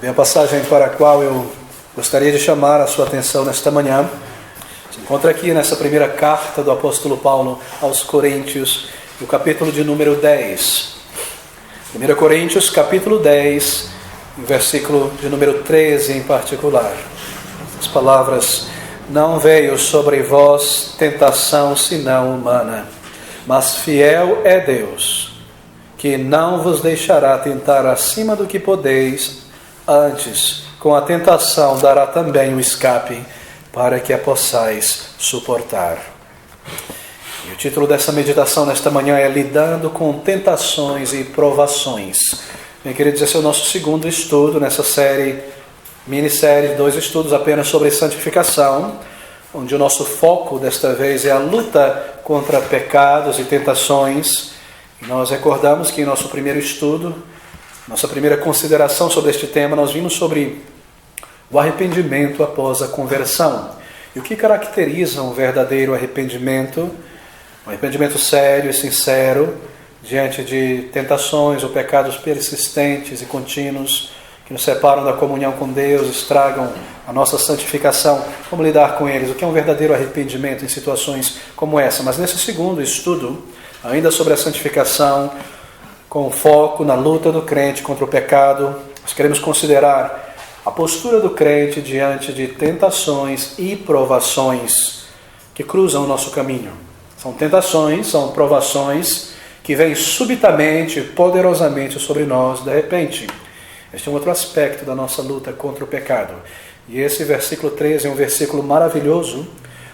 Bem, a passagem para a qual eu gostaria de chamar a sua atenção nesta manhã se encontra aqui nessa primeira carta do apóstolo Paulo aos Coríntios, no capítulo de número 10. 1 Coríntios, capítulo 10, versículo de número 13 em particular. As palavras: não veio sobre vós tentação senão humana, mas fiel é Deus, que não vos deixará tentar acima do que podeis, antes, com a tentação dará também o escape, para que a possais suportar. E o título dessa meditação nesta manhã é Lidando com Tentações e Provações. Bem, queridos, esse é o nosso segundo estudo nessa minissérie, 2 estudos apenas sobre santificação, onde o nosso foco desta vez é a luta contra pecados e tentações. E nós recordamos que em nosso primeiro estudo, nossa primeira consideração sobre este tema, nós vimos sobre o arrependimento após a conversão. E o que caracteriza um verdadeiro arrependimento? Um arrependimento sério e sincero diante de tentações ou pecados persistentes e contínuos que nos separam da comunhão com Deus, estragam a nossa santificação. Como lidar com eles? O que é um verdadeiro arrependimento em situações como essa? Mas nesse segundo estudo, ainda sobre a santificação, com foco na luta do crente contra o pecado, nós queremos considerar a postura do crente diante de tentações e provações que cruzam o nosso caminho. São tentações, são provações que vêm subitamente, poderosamente sobre nós, de repente. Este é um outro aspecto da nossa luta contra o pecado. E esse versículo 13 é um versículo maravilhoso,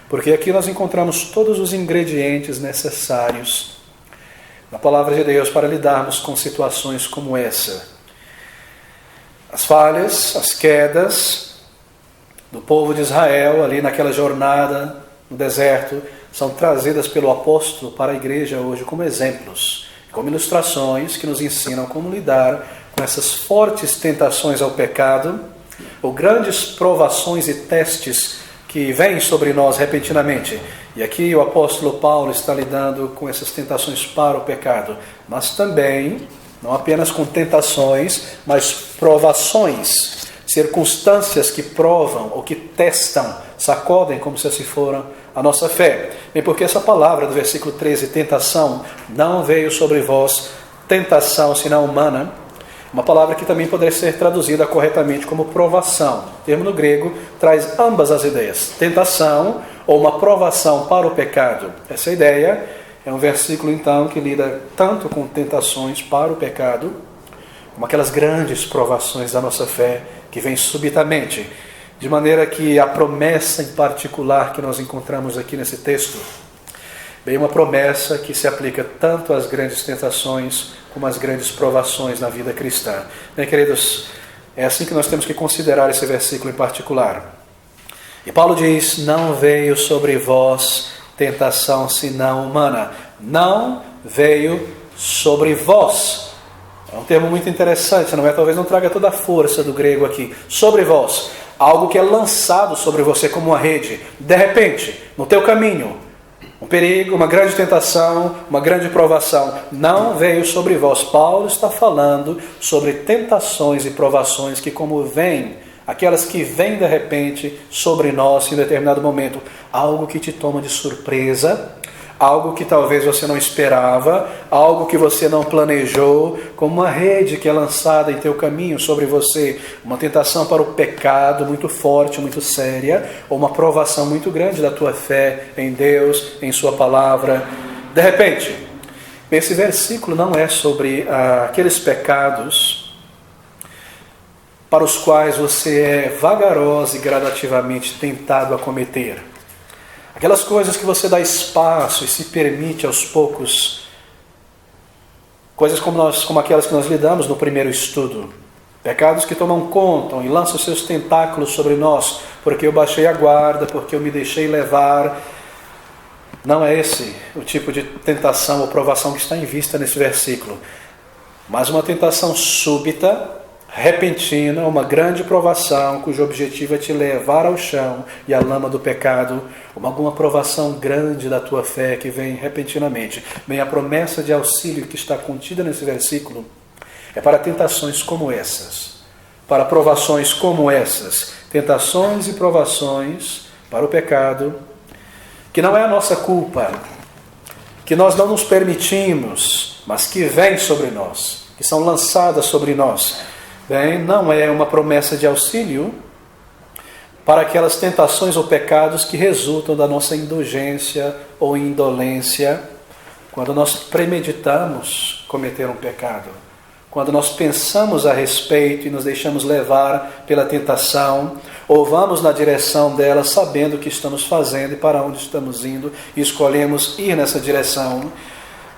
porque aqui nós encontramos todos os ingredientes necessários na palavra de Deus para lidarmos com situações como essa. As falhas, as quedas do povo de Israel ali naquela jornada no deserto são trazidas pelo apóstolo para a igreja hoje como exemplos, como ilustrações que nos ensinam como lidar com essas fortes tentações ao pecado ou grandes provações e testes que vêm sobre nós repentinamente. E aqui o apóstolo Paulo está lidando com essas tentações para o pecado, mas também, não apenas com tentações, mas provações, circunstâncias que provam ou que testam, sacodem como se assim foram a nossa fé. E porque essa palavra do versículo 13, tentação, não veio sobre vós tentação senão humana, uma palavra que também poderia ser traduzida corretamente como provação. O termo no grego traz ambas as ideias, tentação ou uma provação para o pecado. Essa ideia é um versículo então que lida tanto com tentações para o pecado, como aquelas grandes provações da nossa fé que vêm subitamente, de maneira que a promessa em particular que nós encontramos aqui nesse texto, bem, uma promessa que se aplica tanto às grandes tentações como às grandes provações na vida cristã. Bem, queridos, é assim que nós temos que considerar esse versículo em particular. E Paulo diz: não veio sobre vós tentação senão humana. Não veio sobre vós. É um termo muito interessante, não é? Talvez não traga toda a força do grego aqui. Sobre vós. Algo que é lançado sobre você como uma rede. De repente, no teu caminho. Um perigo, uma grande tentação, uma grande provação. Não veio sobre vós. Paulo está falando sobre tentações e provações que, como vêm, aquelas que vêm de repente sobre nós em determinado momento, algo que te toma de surpresa, algo que talvez você não esperava, algo que você não planejou, como uma rede que é lançada em teu caminho sobre você, uma tentação para o pecado muito forte, muito séria, ou uma provação muito grande da tua fé em Deus, em sua palavra. De repente, esse versículo não é sobre aqueles pecados para os quais você é vagaroso e gradativamente tentado a cometer. Aquelas coisas que você dá espaço e se permite aos poucos, coisas como aquelas que nós lidamos no primeiro estudo, pecados que tomam conta e lançam os seus tentáculos sobre nós, porque eu baixei a guarda, porque eu me deixei levar. Não é esse o tipo de tentação ou provação que está em vista nesse versículo, mas uma tentação súbita, repentina, uma grande provação cujo objetivo é te levar ao chão e à lama do pecado, alguma provação grande da tua fé que vem repentinamente. Bem, a promessa de auxílio que está contida nesse versículo é para tentações como essas, para provações como essas, tentações e provações para o pecado, que não é a nossa culpa, que nós não nos permitimos, mas que vêm sobre nós, que são lançadas sobre nós. Bem, não é uma promessa de auxílio para aquelas tentações ou pecados que resultam da nossa indulgência ou indolência, quando nós premeditamos cometer um pecado, quando nós pensamos a respeito e nos deixamos levar pela tentação, ou vamos na direção dela sabendo o que estamos fazendo e para onde estamos indo, e escolhemos ir nessa direção,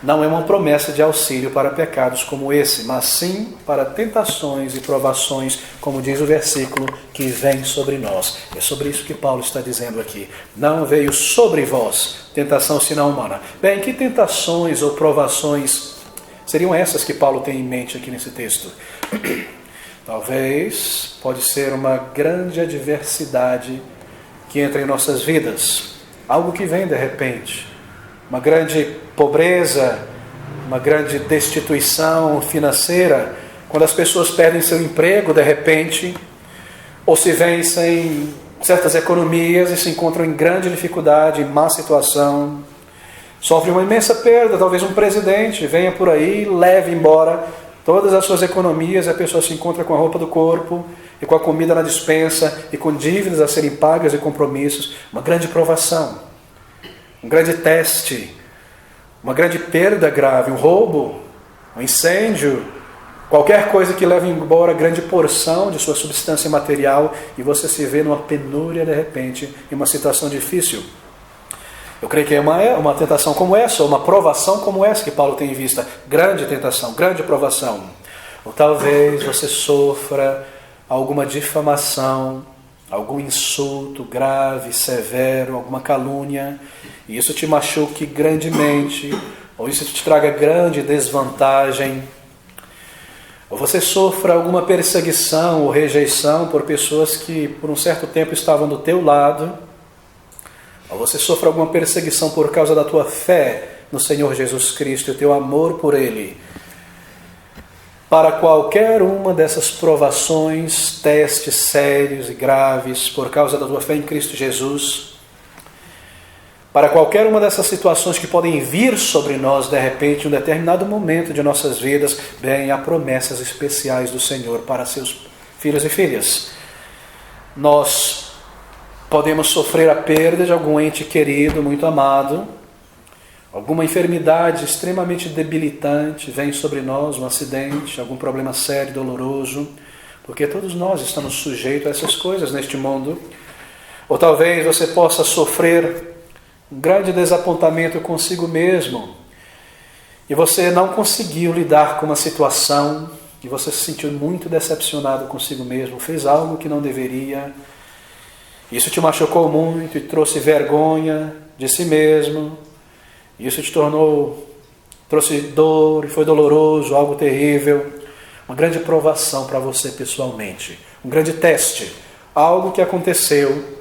não é uma promessa de auxílio para pecados como esse, mas sim para tentações e provações, como diz o versículo, que vem sobre nós. É sobre isso que Paulo está dizendo aqui. Não veio sobre vós tentação senão humana. Bem, que tentações ou provações seriam essas que Paulo tem em mente aqui nesse texto? Talvez pode ser uma grande adversidade que entra em nossas vidas. Algo que vem de repente. Uma grande pobreza, uma grande destituição financeira, quando as pessoas perdem seu emprego de repente, ou se veem sem certas economias e se encontram em grande dificuldade, em má situação, sofrem uma imensa perda, talvez um presidente venha por aí, leve embora todas as suas economias, e a pessoa se encontra com a roupa do corpo, e com a comida na despensa, e com dívidas a serem pagas e compromissos, uma grande provação. Um grande teste, uma grande perda grave, um roubo, um incêndio, qualquer coisa que leve embora grande porção de sua substância material e você se vê numa penúria de repente, em uma situação difícil. Eu creio que é uma tentação como essa, uma provação como essa que Paulo tem em vista. Grande tentação, grande provação. Ou talvez você sofra alguma difamação, algum insulto grave, severo, alguma calúnia, e isso te machuque grandemente, ou isso te traga grande desvantagem, ou você sofra alguma perseguição ou rejeição por pessoas que por um certo tempo estavam do teu lado, ou você sofra alguma perseguição por causa da tua fé no Senhor Jesus Cristo e o teu amor por Ele. Para qualquer uma dessas provações, testes sérios e graves, por causa da tua fé em Cristo Jesus, para qualquer uma dessas situações que podem vir sobre nós, de repente, em um determinado momento de nossas vidas, bem, há promessas especiais do Senhor para seus filhos e filhas. Nós podemos sofrer a perda de algum ente querido, muito amado, alguma enfermidade extremamente debilitante vem sobre nós, um acidente, algum problema sério, doloroso, porque todos nós estamos sujeitos a essas coisas neste mundo. Ou talvez você possa sofrer um grande desapontamento consigo mesmo, e você não conseguiu lidar com uma situação, e você se sentiu muito decepcionado consigo mesmo, fez algo que não deveria, isso te machucou muito e trouxe vergonha de si mesmo. Isso te trouxe dor e foi doloroso, algo terrível. Uma grande provação para você pessoalmente. Um grande teste. Algo que aconteceu.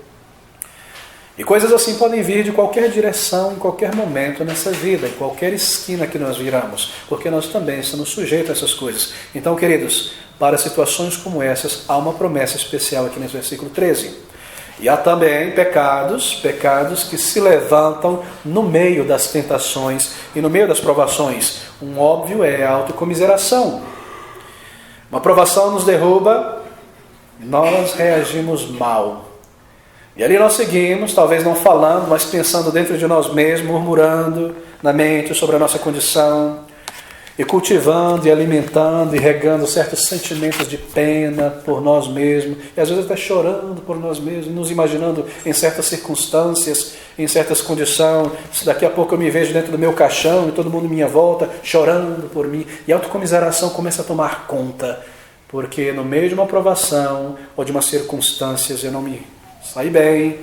E coisas assim podem vir de qualquer direção, em qualquer momento nessa vida, em qualquer esquina que nós viramos. Porque nós também estamos sujeitos a essas coisas. Então, queridos, para situações como essas, há uma promessa especial aqui nesse versículo 13. E há também pecados que se levantam no meio das tentações e no meio das provações. Um óbvio é a autocomiseração. Uma provação nos derruba, nós reagimos mal. E ali nós seguimos, talvez não falando, mas pensando dentro de nós mesmos, murmurando na mente sobre a nossa condição, e cultivando e alimentando e regando certos sentimentos de pena por nós mesmos, e às vezes até chorando por nós mesmos, nos imaginando em certas circunstâncias, em certas condições. Se daqui a pouco eu me vejo dentro do meu caixão e todo mundo à minha volta chorando por mim, e a autocomiseração começa a tomar conta, porque no meio de uma provação ou de umas circunstâncias eu não me saí bem,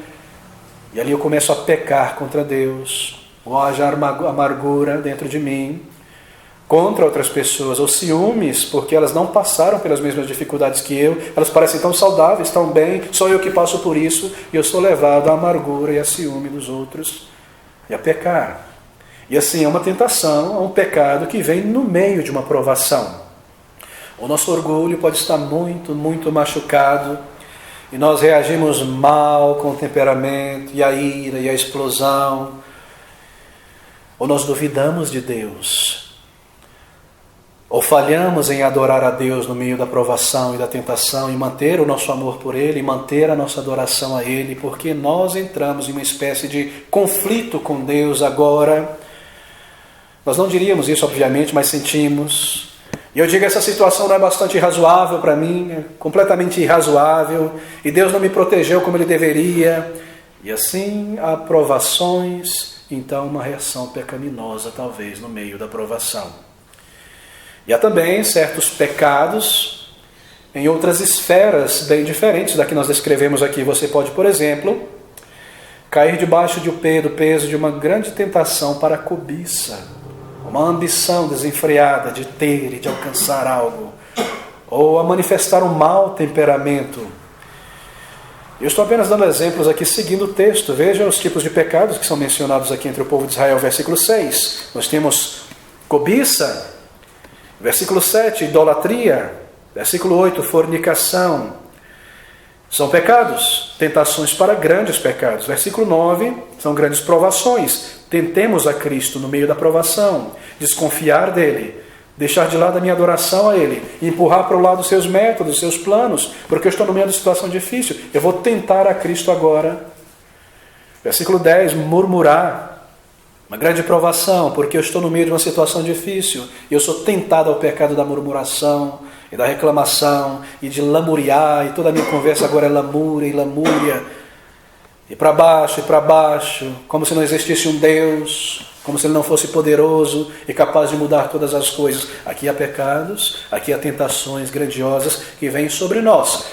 e ali eu começo a pecar contra Deus, ou haja amargura dentro de mim, contra outras pessoas, ou ciúmes, porque elas não passaram pelas mesmas dificuldades que eu, elas parecem tão saudáveis, tão bem, só eu que passo por isso, e eu sou levado à amargura e a ciúme dos outros, e a pecar. E assim, é uma tentação, é um pecado que vem no meio de uma provação. O nosso orgulho pode estar muito, muito machucado e nós reagimos mal com o temperamento e a ira e a explosão. Ou nós duvidamos de Deus. Ou falhamos em adorar a Deus no meio da provação e da tentação e manter o nosso amor por Ele, e manter a nossa adoração a Ele, porque nós entramos em uma espécie de conflito com Deus agora. Nós não diríamos isso, obviamente, mas sentimos. E eu digo, essa situação não é bastante razoável para mim, é completamente irrazoável, e Deus não me protegeu como Ele deveria. E assim há provações, então uma reação pecaminosa talvez no meio da provação. E há também certos pecados em outras esferas bem diferentes da que nós descrevemos aqui. Você pode, por exemplo, cair debaixo do peso de uma grande tentação para a cobiça, uma ambição desenfreada de ter e de alcançar algo, ou a manifestar um mau temperamento. Eu estou apenas dando exemplos aqui seguindo o texto. Veja os tipos de pecados que são mencionados aqui entre o povo de Israel, versículo 6. Nós temos cobiça. Versículo 7, idolatria. Versículo 8, fornicação. São pecados, tentações para grandes pecados. Versículo 9, são grandes provações. Tentemos a Cristo no meio da provação, desconfiar dele, deixar de lado a minha adoração a ele, empurrar para o lado os seus métodos, os seus planos, porque eu estou no meio de uma situação difícil. Eu vou tentar a Cristo agora. Versículo 10, murmurar. Uma grande provação, porque eu estou no meio de uma situação difícil e eu sou tentado ao pecado da murmuração e da reclamação e de lamuriar, e toda a minha conversa agora é lamúria e lamúria, e para baixo, como se não existisse um Deus, como se Ele não fosse poderoso e capaz de mudar todas as coisas. Aqui há pecados, aqui há tentações grandiosas que vêm sobre nós.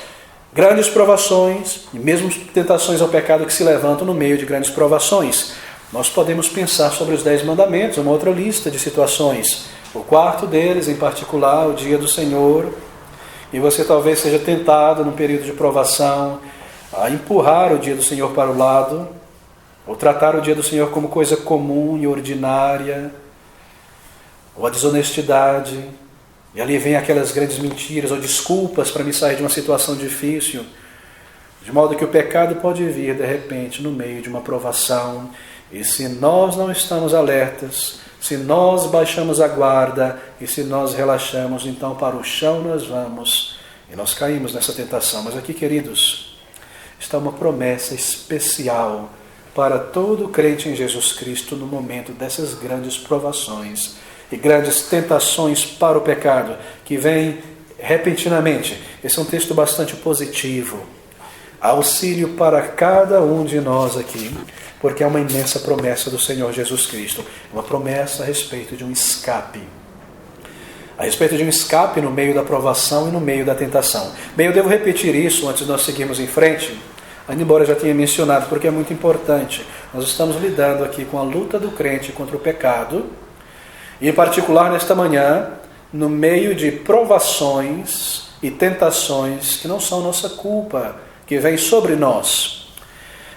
Grandes provações e mesmo tentações ao pecado que se levantam no meio de grandes provações. Nós podemos pensar sobre os 10 mandamentos, uma outra lista de situações. O quarto deles, em particular, o dia do Senhor. E você talvez seja tentado, num período de provação, a empurrar o dia do Senhor para o lado, ou tratar o dia do Senhor como coisa comum e ordinária, ou a desonestidade. E ali vem aquelas grandes mentiras ou desculpas para me sair de uma situação difícil. De modo que o pecado pode vir, de repente, no meio de uma provação. E se nós não estamos alertas, se nós baixamos a guarda e se nós relaxamos, então para o chão nós vamos e nós caímos nessa tentação. Mas aqui, queridos, está uma promessa especial para todo crente em Jesus Cristo no momento dessas grandes provações e grandes tentações para o pecado, que vem repentinamente. Esse é um texto bastante positivo. Auxílio para cada um de nós aqui, porque é uma imensa promessa do Senhor Jesus Cristo. Uma promessa a respeito de um escape. A respeito de um escape no meio da provação e no meio da tentação. Bem, eu devo repetir isso antes de nós seguirmos em frente, ainda embora eu já tenha mencionado, porque é muito importante. Nós estamos lidando aqui com a luta do crente contra o pecado, e em particular nesta manhã, no meio de provações e tentações que não são nossa culpa, que vem sobre nós.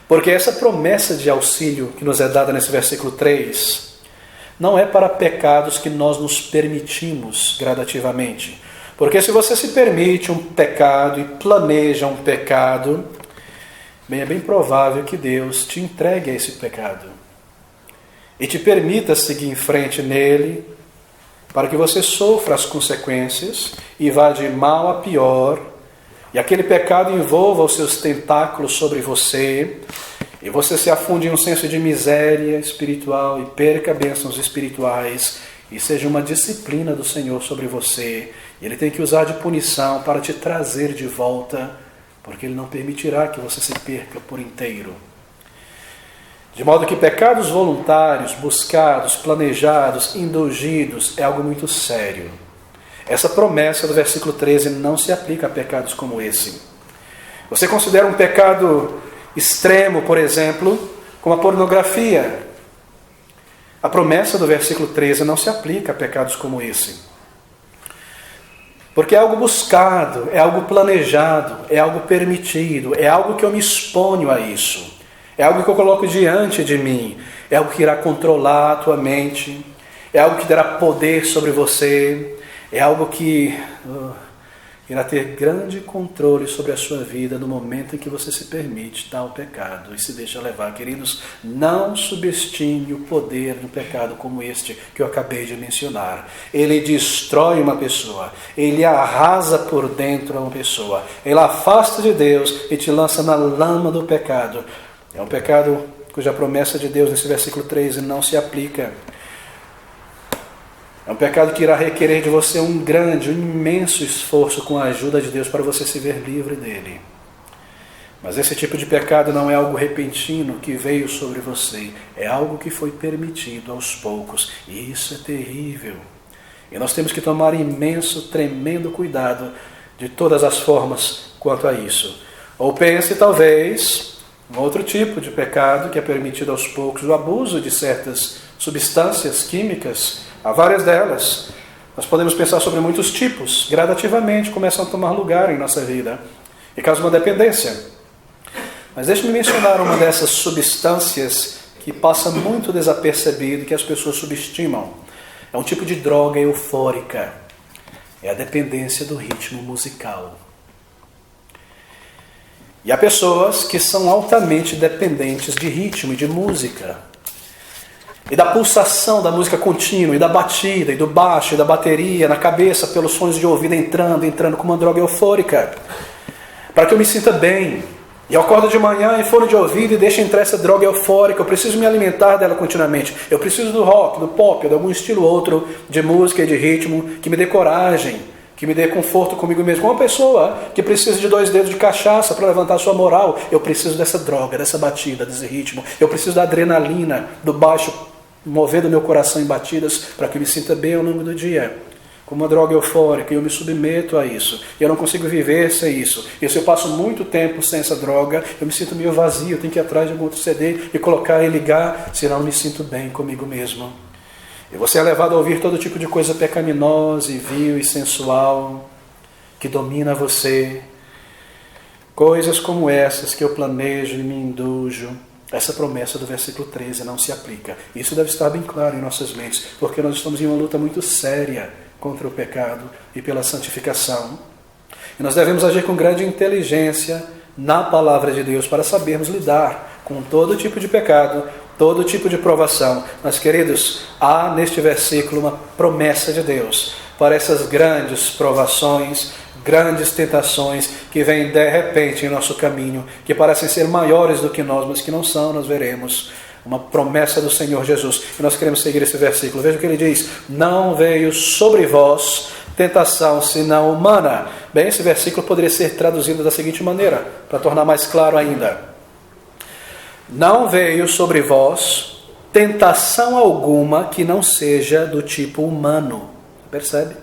Porque essa promessa de auxílio que nos é dada nesse versículo 3, não é para pecados que nós nos permitimos gradativamente. Porque se você se permite um pecado e planeja um pecado, bem, é bem provável que Deus te entregue a esse pecado e te permita seguir em frente nele, para que você sofra as consequências e vá de mal a pior, e aquele pecado envolva os seus tentáculos sobre você, e você se afunde em um senso de miséria espiritual e perca bênçãos espirituais, e seja uma disciplina do Senhor sobre você. E Ele tem que usar de punição para te trazer de volta, porque Ele não permitirá que você se perca por inteiro. De modo que pecados voluntários, buscados, planejados, indulgidos, é algo muito sério. Essa promessa do versículo 13 não se aplica a pecados como esse. Você considera um pecado extremo, por exemplo, como a pornografia. A promessa do versículo 13 não se aplica a pecados como esse. Porque é algo buscado, é algo planejado, é algo permitido, é algo que eu me exponho a isso. É algo que eu coloco diante de mim, é algo que irá controlar a tua mente, é algo que dará poder sobre você, É algo que irá ter grande controle sobre a sua vida no momento em que você se permite tal pecado e se deixa levar. Queridos, não subestime o poder do pecado como este que eu acabei de mencionar. Ele destrói uma pessoa, ele arrasa por dentro uma pessoa, ele afasta de Deus e te lança na lama do pecado. É um pecado cuja promessa de Deus nesse versículo 13 não se aplica. É um pecado que irá requerer de você um grande, um imenso esforço com a ajuda de Deus para você se ver livre dele. Mas esse tipo de pecado não é algo repentino que veio sobre você. É algo que foi permitido aos poucos. E isso é terrível. E nós temos que tomar imenso, tremendo cuidado de todas as formas quanto a isso. Ou pense, talvez, um outro tipo de pecado que é permitido aos poucos, o abuso de certas substâncias químicas. Há várias delas. Nós podemos pensar sobre muitos tipos. Gradativamente começam a tomar lugar em nossa vida. E causa uma dependência. Mas deixe-me mencionar uma dessas substâncias que passa muito desapercebido e que as pessoas subestimam. É um tipo de droga eufórica. É a dependência do ritmo musical. E há pessoas que são altamente dependentes de ritmo e de música. E da pulsação da música contínua, e da batida, e do baixo, e da bateria, na cabeça, pelos sons de ouvido entrando como uma droga eufórica. Para que eu me sinta bem. E eu acordo de manhã e fone de ouvido e deixo entrar essa droga eufórica. Eu preciso me alimentar dela continuamente. Eu preciso do rock, do pop, de algum estilo outro de música e de ritmo que me dê coragem, que me dê conforto comigo mesmo. Uma pessoa que precisa de 2 dedos de cachaça para levantar sua moral. Eu preciso dessa droga, dessa batida, desse ritmo. Eu preciso da adrenalina, do baixo, movendo meu coração em batidas para que eu me sinta bem ao longo do dia. Como uma droga eufórica, e eu me submeto a isso. E eu não consigo viver sem isso. E se eu passo muito tempo sem essa droga, eu me sinto meio vazio, eu tenho que ir atrás de algum outro CD e colocar e ligar, senão eu não me sinto bem comigo mesmo. E você é levado a ouvir todo tipo de coisa pecaminosa e vil e sensual que domina você. Coisas como essas que eu planejo e me indujo. Essa promessa do versículo 13 não se aplica. Isso deve estar bem claro em nossas mentes, porque nós estamos em uma luta muito séria contra o pecado e pela santificação. E nós devemos agir com grande inteligência na palavra de Deus para sabermos lidar com todo tipo de pecado, todo tipo de provação. Mas, queridos, há neste versículo uma promessa de Deus para essas grandes provações, grandes tentações que vêm de repente em nosso caminho, que parecem ser maiores do que nós, mas que não são, nós veremos. Uma promessa do Senhor Jesus. E nós queremos seguir esse versículo. Veja o que ele diz: não veio sobre vós tentação senão humana. Bem, esse versículo poderia ser traduzido da seguinte maneira, para tornar mais claro ainda. Não veio sobre vós tentação alguma que não seja do tipo humano. Percebe?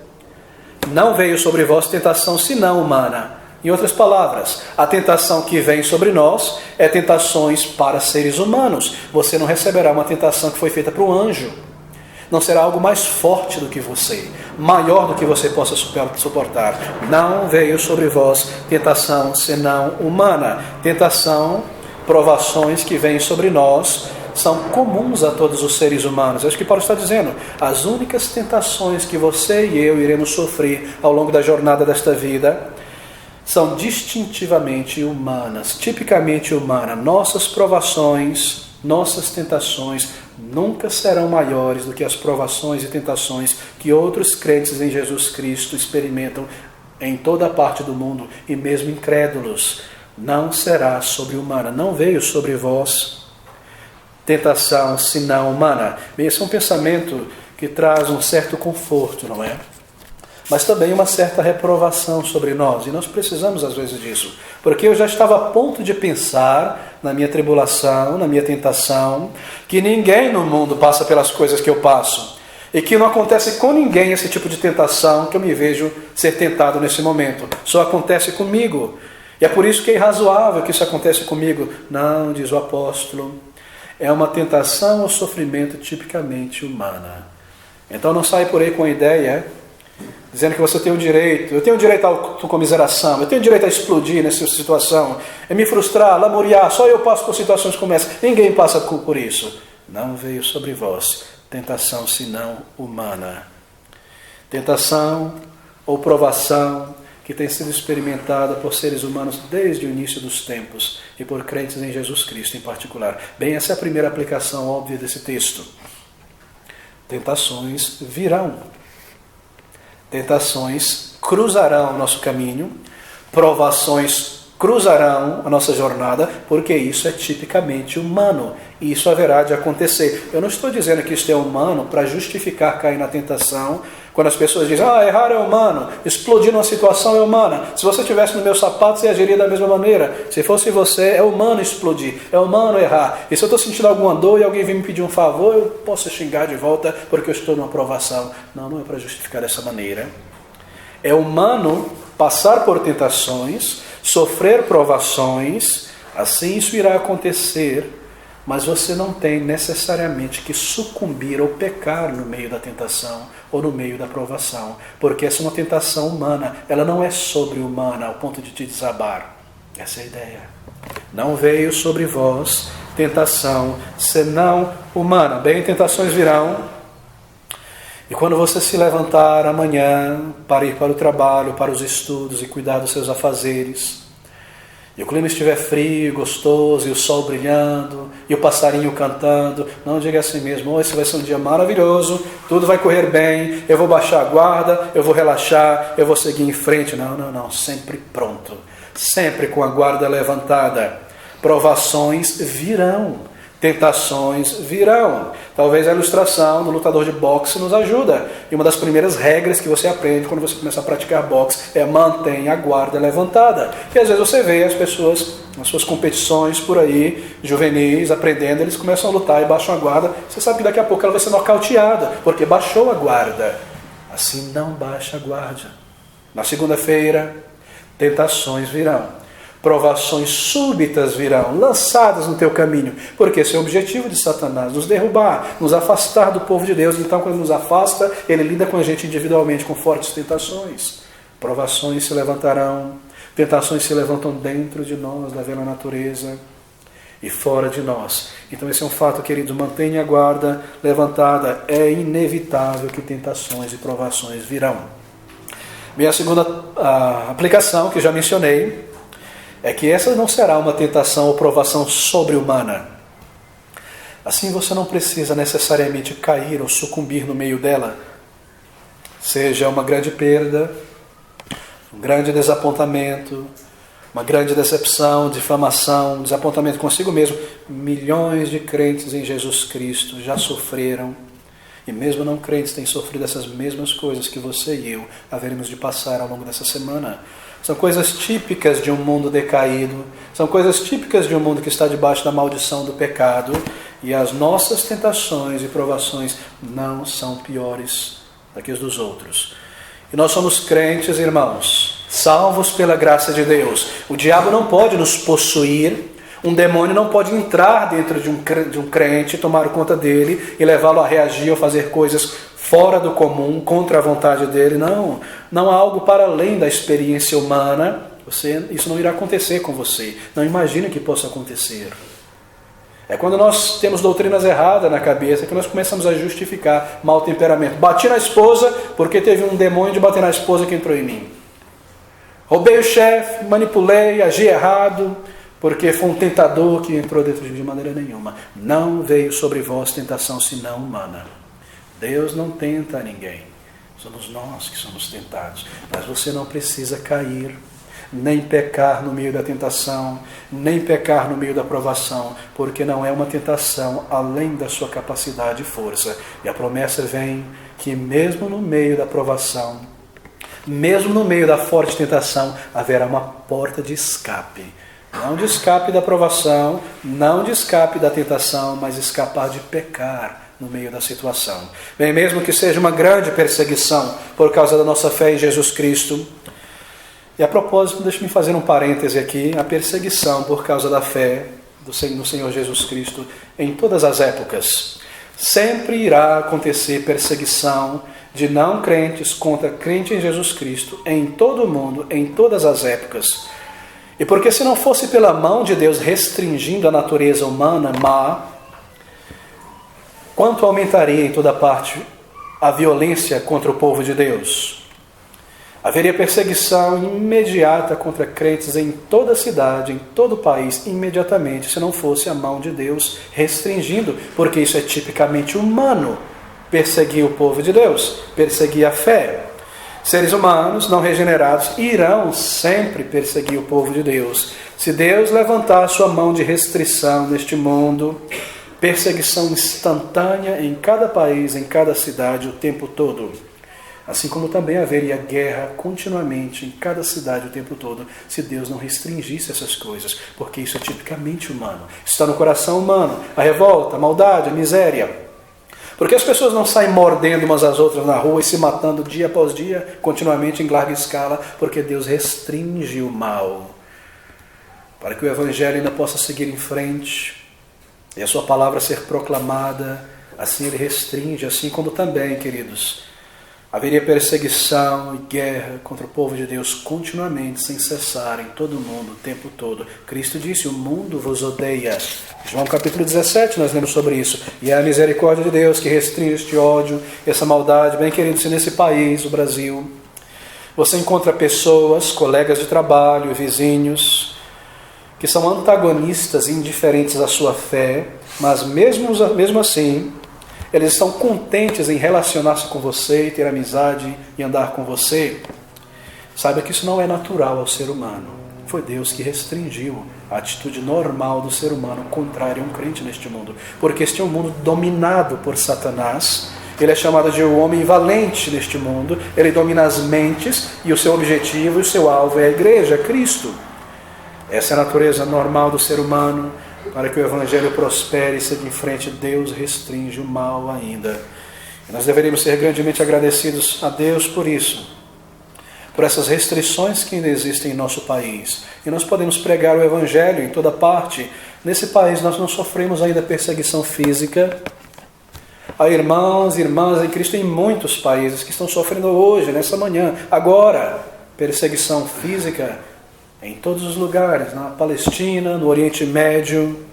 Não veio sobre vós tentação senão humana. Em outras palavras, a tentação que vem sobre nós é tentações para seres humanos. Você não receberá uma tentação que foi feita para o anjo. Não será algo mais forte do que você, maior do que você possa suportar. Não veio sobre vós tentação senão humana. Tentação, provações que vêm sobre nós são comuns a todos os seres humanos. É isso que Paulo está dizendo. As únicas tentações que você e eu iremos sofrer ao longo da jornada desta vida são distintivamente humanas, tipicamente humanas. Nossas provações, nossas tentações nunca serão maiores do que as provações e tentações que outros crentes em Jesus Cristo experimentam em toda a parte do mundo, e mesmo incrédulos. Não será sobre-humana. Não veio sobre vós tentação senão humana. Esse é um pensamento que traz um certo conforto, não é? Mas também uma certa reprovação sobre nós. E nós precisamos às vezes disso. Porque eu já estava a ponto de pensar na minha tribulação, na minha tentação, que ninguém no mundo passa pelas coisas que eu passo. E que não acontece com ninguém esse tipo de tentação que eu me vejo ser tentado nesse momento. Só acontece comigo. E é por isso que é irrazoável que isso acontece comigo. Não, diz o apóstolo, é uma tentação ou sofrimento tipicamente humana. Então não sai por aí com a ideia dizendo que você tem o direito, eu tenho o direito à autocomiseração, eu tenho o direito a explodir nessa situação, é me frustrar, lamuriar, só eu passo por situações como essa, ninguém passa por isso. Não veio sobre vós tentação senão humana. Tentação ou provação que tem sido experimentada por seres humanos desde o início dos tempos e por crentes em Jesus Cristo em particular. Bem, essa é a primeira aplicação óbvia desse texto. Tentações virão. Tentações cruzarão o nosso caminho, provações cruzarão a nossa jornada, porque isso é tipicamente humano, e isso haverá de acontecer. Eu não estou dizendo que isto é humano para justificar cair na tentação, quando as pessoas dizem, errar é humano, explodir numa situação é humana. Se você estivesse no meu sapato, você agiria da mesma maneira. Se fosse você, é humano explodir, é humano errar. E se eu estou sentindo alguma dor e alguém vem me pedir um favor, eu posso xingar de volta porque eu estou numa provação. Não é para justificar dessa maneira. É humano passar por tentações, sofrer provações, assim isso irá acontecer, mas você não tem necessariamente que sucumbir ou pecar no meio da tentação ou no meio da provação, porque essa é uma tentação humana, ela não é sobre-humana ao ponto de te desabar. Essa é a ideia. Não veio sobre vós tentação senão humana. Bem, tentações virão. E quando você se levantar amanhã para ir para o trabalho, para os estudos e cuidar dos seus afazeres, e o clima estiver frio, gostoso, e o sol brilhando, e o passarinho cantando, não diga assim mesmo, esse vai ser um dia maravilhoso, tudo vai correr bem, eu vou baixar a guarda, eu vou relaxar, eu vou seguir em frente. Não, sempre pronto, sempre com a guarda levantada. Provações virão. Tentações virão. Talvez a ilustração do lutador de boxe nos ajuda. E uma das primeiras regras que você aprende quando você começa a praticar boxe é mantenha a guarda levantada. E às vezes você vê as pessoas nas suas competições por aí, juvenis, aprendendo, eles começam a lutar e baixam a guarda. Você sabe que daqui a pouco ela vai ser nocauteada, porque baixou a guarda. Assim não baixa a guarda. Na segunda-feira, tentações virão. Provações súbitas virão, lançadas no teu caminho, porque esse é o objetivo de Satanás, nos derrubar, nos afastar do povo de Deus. Então, quando nos afasta, ele lida com a gente individualmente, com fortes tentações. Provações se levantarão, tentações se levantam dentro de nós, da velha natureza, e fora de nós. Então esse é um fato, querido, mantenha a guarda levantada, é inevitável que tentações e provações virão. Bem, a segunda aplicação que já mencionei, é que essa não será uma tentação ou provação sobre-humana. Assim você não precisa necessariamente cair ou sucumbir no meio dela. Seja uma grande perda, um grande desapontamento, uma grande decepção, difamação, um desapontamento consigo mesmo. Milhões de crentes em Jesus Cristo já sofreram, e mesmo não crentes têm sofrido essas mesmas coisas que você e eu haveremos de passar ao longo dessa semana. São coisas típicas de um mundo decaído, são coisas típicas de um mundo que está debaixo da maldição do pecado, e as nossas tentações e provações não são piores do que as dos outros. E nós somos crentes, irmãos, salvos pela graça de Deus. O diabo não pode nos possuir, um demônio não pode entrar dentro de um crente, tomar conta dele e levá-lo a reagir ou fazer coisas fora do comum, contra a vontade dele. Não há algo para além da experiência humana. Isso não irá acontecer com você. Não imagine que possa acontecer. É quando nós temos doutrinas erradas na cabeça que nós começamos a justificar mau temperamento. Bati na esposa porque teve um demônio de bater na esposa que entrou em mim. Roubei o chefe, manipulei, agi errado porque foi um tentador que entrou dentro de mim de maneira nenhuma. Não veio sobre vós tentação senão humana. Deus não tenta ninguém, somos nós que somos tentados. Mas você não precisa cair, nem pecar no meio da tentação, nem pecar no meio da provação, porque não é uma tentação além da sua capacidade e força. E a promessa vem que mesmo no meio da provação, mesmo no meio da forte tentação, haverá uma porta de escape. Não de escape da provação, não de escape da tentação, mas escapar de pecar no meio da situação. Bem, mesmo que seja uma grande perseguição por causa da nossa fé em Jesus Cristo. E a propósito, deixe-me fazer um parêntese aqui, a perseguição por causa da fé no Senhor Jesus Cristo em todas as épocas. Sempre irá acontecer perseguição de não crentes contra crente em Jesus Cristo em todo o mundo, em todas as épocas. E porque se não fosse pela mão de Deus restringindo a natureza humana má, quanto aumentaria em toda parte a violência contra o povo de Deus. Haveria perseguição imediata contra crentes em toda a cidade, em todo o país, imediatamente, se não fosse a mão de Deus restringindo, porque isso é tipicamente humano, perseguir o povo de Deus, perseguir a fé. Seres humanos não regenerados irão sempre perseguir o povo de Deus. Se Deus levantar a sua mão de restrição neste mundo, perseguição instantânea em cada país, em cada cidade, o tempo todo. Assim como também haveria guerra continuamente em cada cidade o tempo todo, se Deus não restringisse essas coisas, porque isso é tipicamente humano. Está no coração humano, a revolta, a maldade, a miséria. Porque as pessoas não saem mordendo umas às outras na rua e se matando dia após dia, continuamente em larga escala, porque Deus restringe o mal, para que o Evangelho ainda possa seguir em frente e a sua palavra ser proclamada. Assim Ele restringe, assim como também, queridos, haveria perseguição e guerra contra o povo de Deus continuamente, sem cessar, em todo o mundo, o tempo todo. Cristo disse, o mundo vos odeia. João capítulo 17, nós lemos sobre isso. E é a misericórdia de Deus que restringe este ódio, essa maldade. Bem, queridos, se nesse país, o Brasil, você encontra pessoas, colegas de trabalho, vizinhos, que são antagonistas e indiferentes à sua fé, mas mesmo assim, eles estão contentes em relacionar-se com você, ter amizade e andar com você, saiba que isso não é natural ao ser humano. Foi Deus que restringiu a atitude normal do ser humano contrária a um crente neste mundo. Porque este é um mundo dominado por Satanás. Ele é chamado de o homem valente neste mundo. Ele domina as mentes e o seu objetivo e o seu alvo é a igreja, Cristo. Essa é a natureza normal do ser humano. Para que o Evangelho prospere e siga em frente, Deus restringe o mal ainda. E nós deveríamos ser grandemente agradecidos a Deus por isso, por essas restrições que ainda existem em nosso país. E nós podemos pregar o Evangelho em toda parte. Nesse país nós não sofremos ainda perseguição física. Há irmãos e irmãs em Cristo em muitos países que estão sofrendo hoje, nessa manhã, agora, perseguição física em todos os lugares, na Palestina, no Oriente Médio.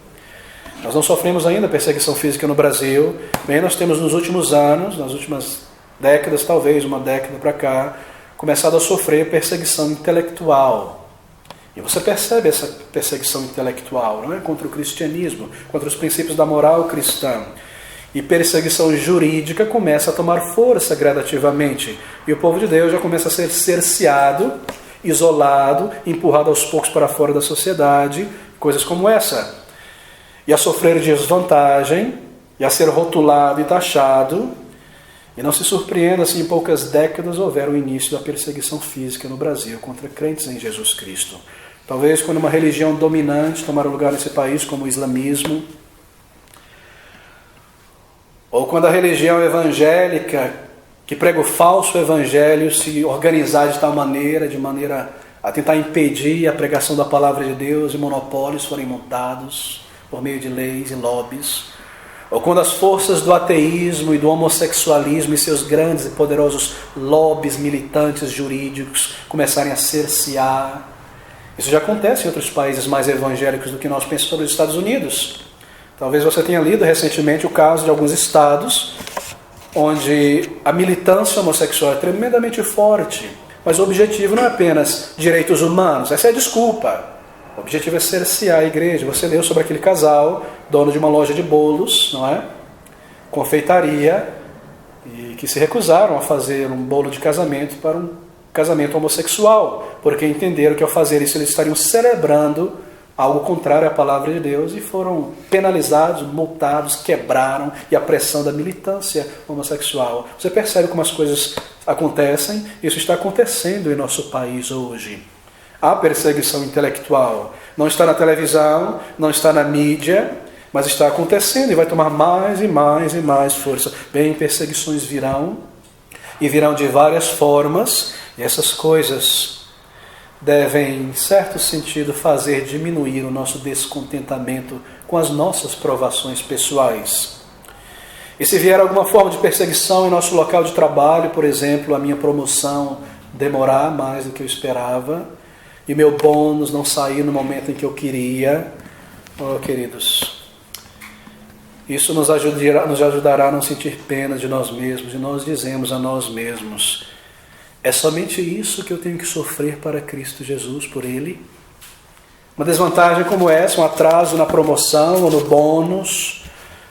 Nós não sofremos ainda perseguição física no Brasil. Bem, nós temos nos últimos anos, nas últimas décadas, talvez uma década para cá, começado a sofrer perseguição intelectual. E você percebe essa perseguição intelectual, não é? Contra o cristianismo, contra os princípios da moral cristã. E perseguição jurídica começa a tomar força gradativamente. E o povo de Deus já começa a ser cerceado, isolado, empurrado aos poucos para fora da sociedade, coisas como essa. E a sofrer desvantagem, e a ser rotulado e taxado. E não se surpreenda se em poucas décadas houver o início da perseguição física no Brasil contra crentes em Jesus Cristo. Talvez quando uma religião dominante tomar lugar nesse país, como o islamismo, ou quando a religião evangélica que prega o falso evangelho se organizar de tal maneira, de maneira a tentar impedir a pregação da palavra de Deus, e monopólios forem montados por meio de leis e lobbies, ou quando as forças do ateísmo e do homossexualismo e seus grandes e poderosos lobbies militantes jurídicos começarem a cercear. Isso já acontece em outros países mais evangélicos do que nós pensamos sobre os Estados Unidos. Talvez você tenha lido recentemente o caso de alguns estados onde a militância homossexual é tremendamente forte, mas o objetivo não é apenas direitos humanos, essa é a desculpa. O objetivo é cercear a igreja. Você leu sobre aquele casal, dono de uma loja de bolos, não é? Confeitaria, e que se recusaram a fazer um bolo de casamento para um casamento homossexual, porque entenderam que ao fazer isso eles estariam celebrando algo contrário à palavra de Deus, e foram penalizados, multados, quebraram, e a pressão da militância homossexual. Você percebe como as coisas acontecem? Isso está acontecendo em nosso país hoje. Há perseguição intelectual. Não está na televisão, não está na mídia, mas está acontecendo e vai tomar mais e mais e mais força. Bem, perseguições virão, e virão de várias formas, e essas coisas devem, em certo sentido, fazer diminuir o nosso descontentamento com as nossas provações pessoais. E se vier alguma forma de perseguição em nosso local de trabalho, por exemplo, a minha promoção demorar mais do que eu esperava, e meu bônus não sair no momento em que eu queria, oh, queridos, Isso nos ajudará a não sentir pena de nós mesmos, e nós dizemos a nós mesmos: é somente isso que eu tenho que sofrer para Cristo Jesus, por Ele? Uma desvantagem como essa, um atraso na promoção ou no bônus,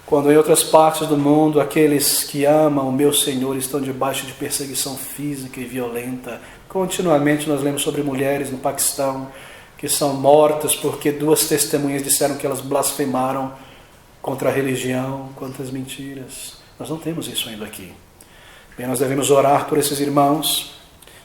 quando em outras partes do mundo aqueles que amam o meu Senhor estão debaixo de perseguição física e violenta. Continuamente nós lemos sobre mulheres no Paquistão que são mortas porque 2 testemunhas disseram que elas blasfemaram contra a religião. Quantas mentiras! Nós não temos isso ainda aqui. Bem, nós devemos orar por esses irmãos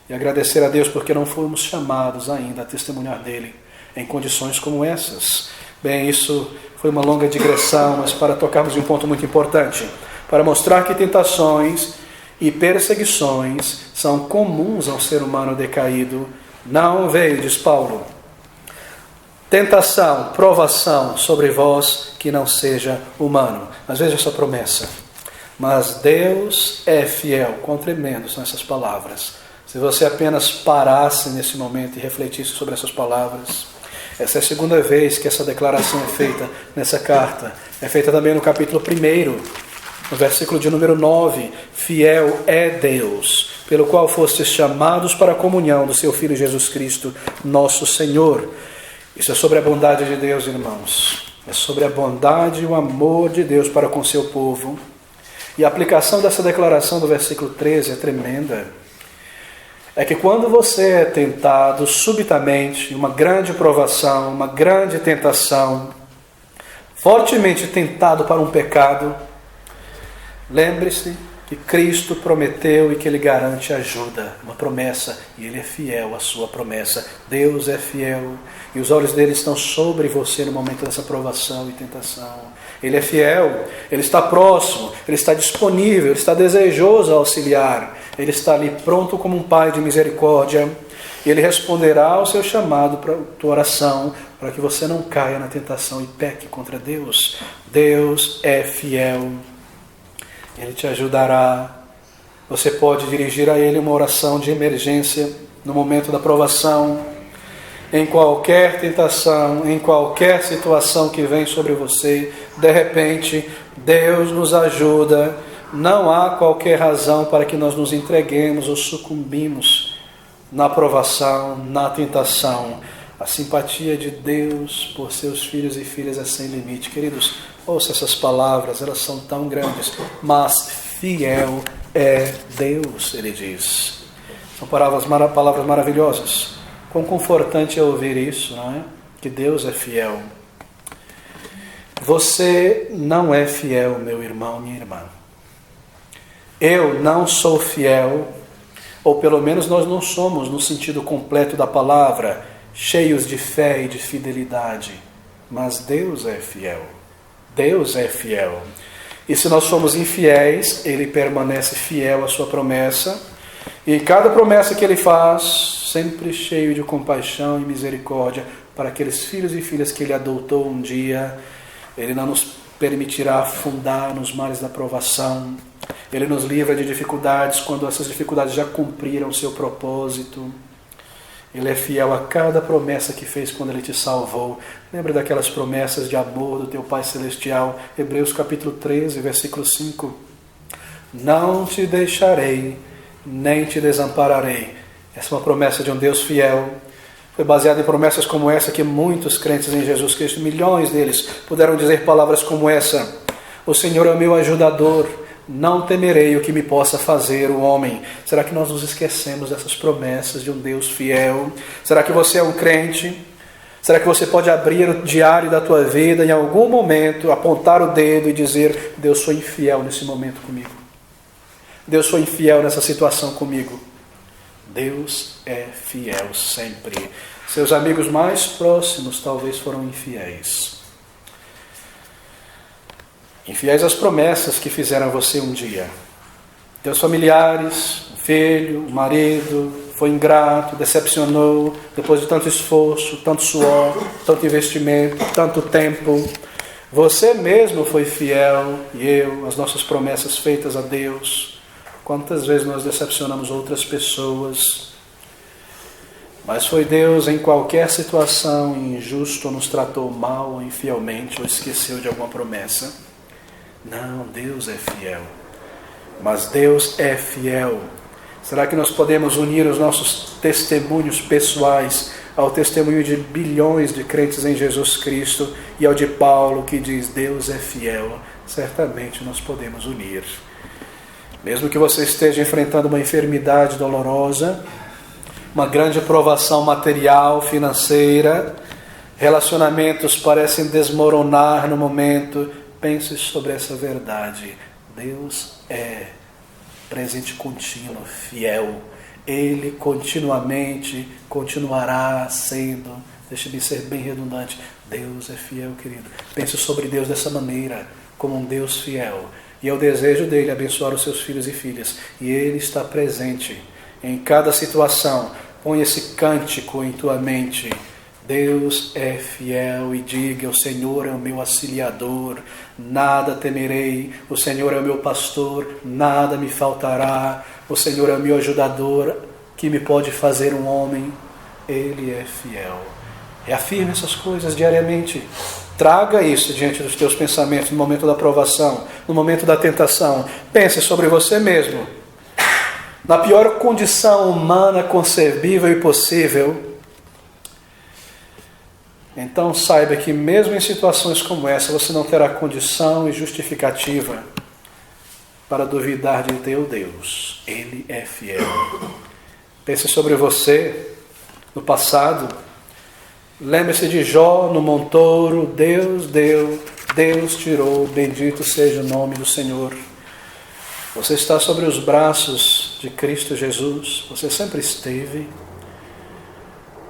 e agradecer a Deus porque não fomos chamados ainda a testemunhar dele em condições como essas. Bem, isso foi uma longa digressão, mas para tocarmos em um ponto muito importante, para mostrar que tentações e perseguições são comuns ao ser humano decaído. Não veio, diz Paulo, tentação, provação sobre vós que não seja humano. Mas veja essa promessa: mas Deus é fiel. Quão tremendo são essas palavras. Se você apenas parasse nesse momento e refletisse sobre essas palavras. Essa é a segunda vez que essa declaração é feita nessa carta. É feita também no capítulo 1, no versículo de número 9. Fiel é Deus, pelo qual fostes chamados para a comunhão do seu Filho Jesus Cristo, nosso Senhor. Isso é sobre a bondade de Deus, irmãos. É sobre a bondade e o amor de Deus para com seu povo. E a aplicação dessa declaração do versículo 13 é tremenda. É que quando você é tentado subitamente, uma grande provação, uma grande tentação, fortemente tentado para um pecado, lembre-se que Cristo prometeu e que Ele garante ajuda, uma promessa, e Ele é fiel à sua promessa. Deus é fiel e os olhos dele estão sobre você no momento dessa provação e tentação. Ele é fiel, Ele está próximo, Ele está disponível, Ele está desejoso a auxiliar. Ele está ali pronto como um Pai de misericórdia. E Ele responderá ao seu chamado para a tua oração, para que você não caia na tentação e peque contra Deus. Deus é fiel. Ele te ajudará. Você pode dirigir a Ele uma oração de emergência no momento da provação. Em qualquer tentação, em qualquer situação que vem sobre você, de repente, Deus nos ajuda. Não há qualquer razão para que nós nos entreguemos ou sucumbimos na provação, na tentação. A simpatia de Deus por seus filhos e filhas é sem limite. Queridos, ouça essas palavras, elas são tão grandes. Mas fiel é Deus, ele diz. São palavras maravilhosas. Quão confortante é ouvir isso, não é? Que Deus é fiel. Você não é fiel, meu irmão, minha irmã. Eu não sou fiel, ou pelo menos nós não somos, no sentido completo da palavra, cheios de fé e de fidelidade. Mas Deus é fiel. Deus é fiel. E se nós somos infiéis, Ele permanece fiel à sua promessa. E cada promessa que Ele faz, sempre cheio de compaixão e misericórdia para aqueles filhos e filhas que Ele adotou um dia. Ele não nos permitirá afundar nos mares da provação. Ele nos livra de dificuldades quando essas dificuldades já cumpriram o seu propósito. Ele é fiel a cada promessa que fez quando Ele te salvou. Lembra daquelas promessas de amor do teu Pai Celestial? Hebreus capítulo 13, versículo 5. Não te deixarei, nem te desampararei. Essa é uma promessa de um Deus fiel. Foi baseada em promessas como essa que muitos crentes em Jesus Cristo, milhões deles, puderam dizer palavras como essa: o Senhor é o meu ajudador, não temerei o que me possa fazer o homem. Será que nós nos esquecemos dessas promessas de um Deus fiel? Será que você é um crente? Será que você pode abrir o diário da tua vida, em algum momento, apontar o dedo e dizer: Deus, sou infiel nesse momento comigo. Deus, sou infiel nessa situação comigo. Deus é fiel sempre. Seus amigos mais próximos talvez foram infiéis. Infiéis às promessas que fizeram a você um dia. Teus familiares, o filho, o marido, foi ingrato, decepcionou, depois de tanto esforço, tanto suor, tanto investimento, tanto tempo. Você mesmo foi fiel, e eu, as nossas promessas feitas a Deus. Quantas vezes nós decepcionamos outras pessoas? Mas foi Deus em qualquer situação injusto, ou nos tratou mal, ou infielmente, ou esqueceu de alguma promessa. Não, Deus é fiel. Mas Deus é fiel. Será que nós podemos unir os nossos testemunhos pessoais ao testemunho de bilhões de crentes em Jesus Cristo e ao de Paulo, que diz: Deus é fiel? Certamente nós podemos unir. Mesmo que você esteja enfrentando uma enfermidade dolorosa, uma grande provação material, financeira, relacionamentos parecem desmoronar no momento, pense sobre essa verdade. Deus é presente contínuo, fiel. Ele continuamente continuará sendo, deixe-me ser bem redundante, Deus é fiel, querido. Pense sobre Deus dessa maneira, como um Deus fiel. E é o desejo dele abençoar os seus filhos e filhas. E ele está presente em cada situação. Põe esse cântico em tua mente. Deus é fiel, e diga: o Senhor é o meu auxiliador, nada temerei. O Senhor é o meu pastor, nada me faltará. O Senhor é o meu ajudador, que me pode fazer um homem. Ele é fiel. Reafirme essas coisas diariamente. Traga isso diante dos teus pensamentos no momento da provação, no momento da tentação. Pense sobre você mesmo. Na pior condição humana concebível e possível, então saiba que mesmo em situações como essa, você não terá condição e justificativa para duvidar de teu Deus. Ele é fiel. Pense sobre você no passado. Lembre-se de Jó no montouro. Deus deu, Deus tirou, bendito seja o nome do Senhor. Você está sobre os braços de Cristo Jesus, você sempre esteve.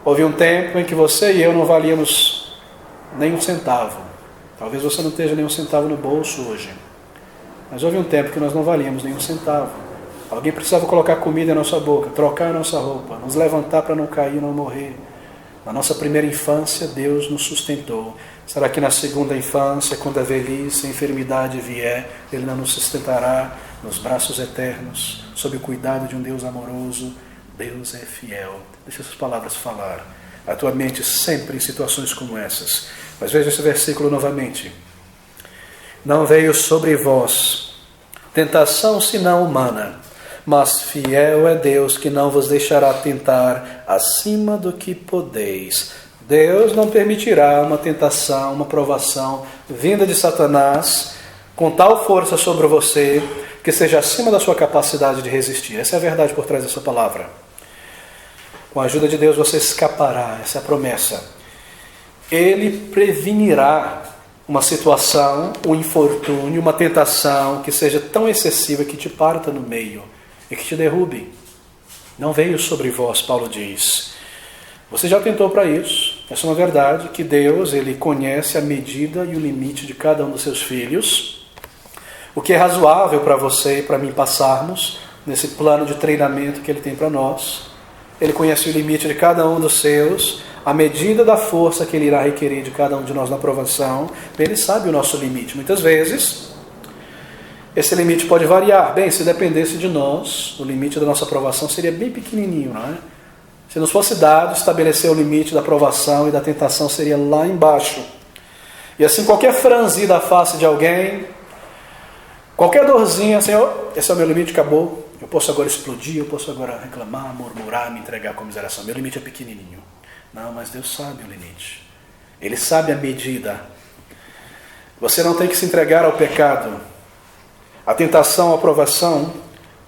Houve um tempo em que você e eu não valíamos nem um centavo. Talvez você não esteja nem um centavo no bolso hoje. Mas houve um tempo que nós não valíamos nem um centavo. Alguém precisava colocar comida em nossa boca, trocar a nossa roupa, nos levantar para não cair e não morrer. Na nossa primeira infância, Deus nos sustentou. Será que na segunda infância, quando a velhice, a enfermidade vier, Ele não nos sustentará nos braços eternos, sob o cuidado de um Deus amoroso? Deus é fiel. Deixa essas palavras falar a tua mente sempre em situações como essas. Mas veja esse versículo novamente. Não veio sobre vós tentação senão humana, mas fiel é Deus, que não vos deixará tentar acima do que podeis. Deus não permitirá uma tentação, uma provação vinda de Satanás com tal força sobre você que seja acima da sua capacidade de resistir. Essa é a verdade por trás dessa palavra. Com a ajuda de Deus você escapará, essa é a promessa. Ele prevenirá uma situação, um infortúnio, uma tentação que seja tão excessiva que te parta no meio e que te derrube. Não veio sobre vós, Paulo diz. Você já tentou para isso. Essa é uma verdade, que Deus, Ele conhece a medida e o limite de cada um dos seus filhos. O que é razoável para você e para mim passarmos nesse plano de treinamento que Ele tem para nós. Ele conhece o limite de cada um dos seus, a medida da força que Ele irá requerer de cada um de nós na provação. Ele sabe o nosso limite. Muitas vezes, esse limite pode variar. Bem, se dependesse de nós, o limite da nossa aprovação seria bem pequenininho, não é? Se nos fosse dado estabelecer o limite da aprovação e da tentação, seria lá embaixo. E assim, qualquer franzir da face de alguém, qualquer dorzinha, Senhor, esse é o meu limite, acabou. Eu posso agora explodir, eu posso agora reclamar, murmurar, me entregar com miseração. Meu limite é pequenininho. Não, mas Deus sabe o limite. Ele sabe a medida. Você não tem que se entregar ao pecado. A tentação, a provação,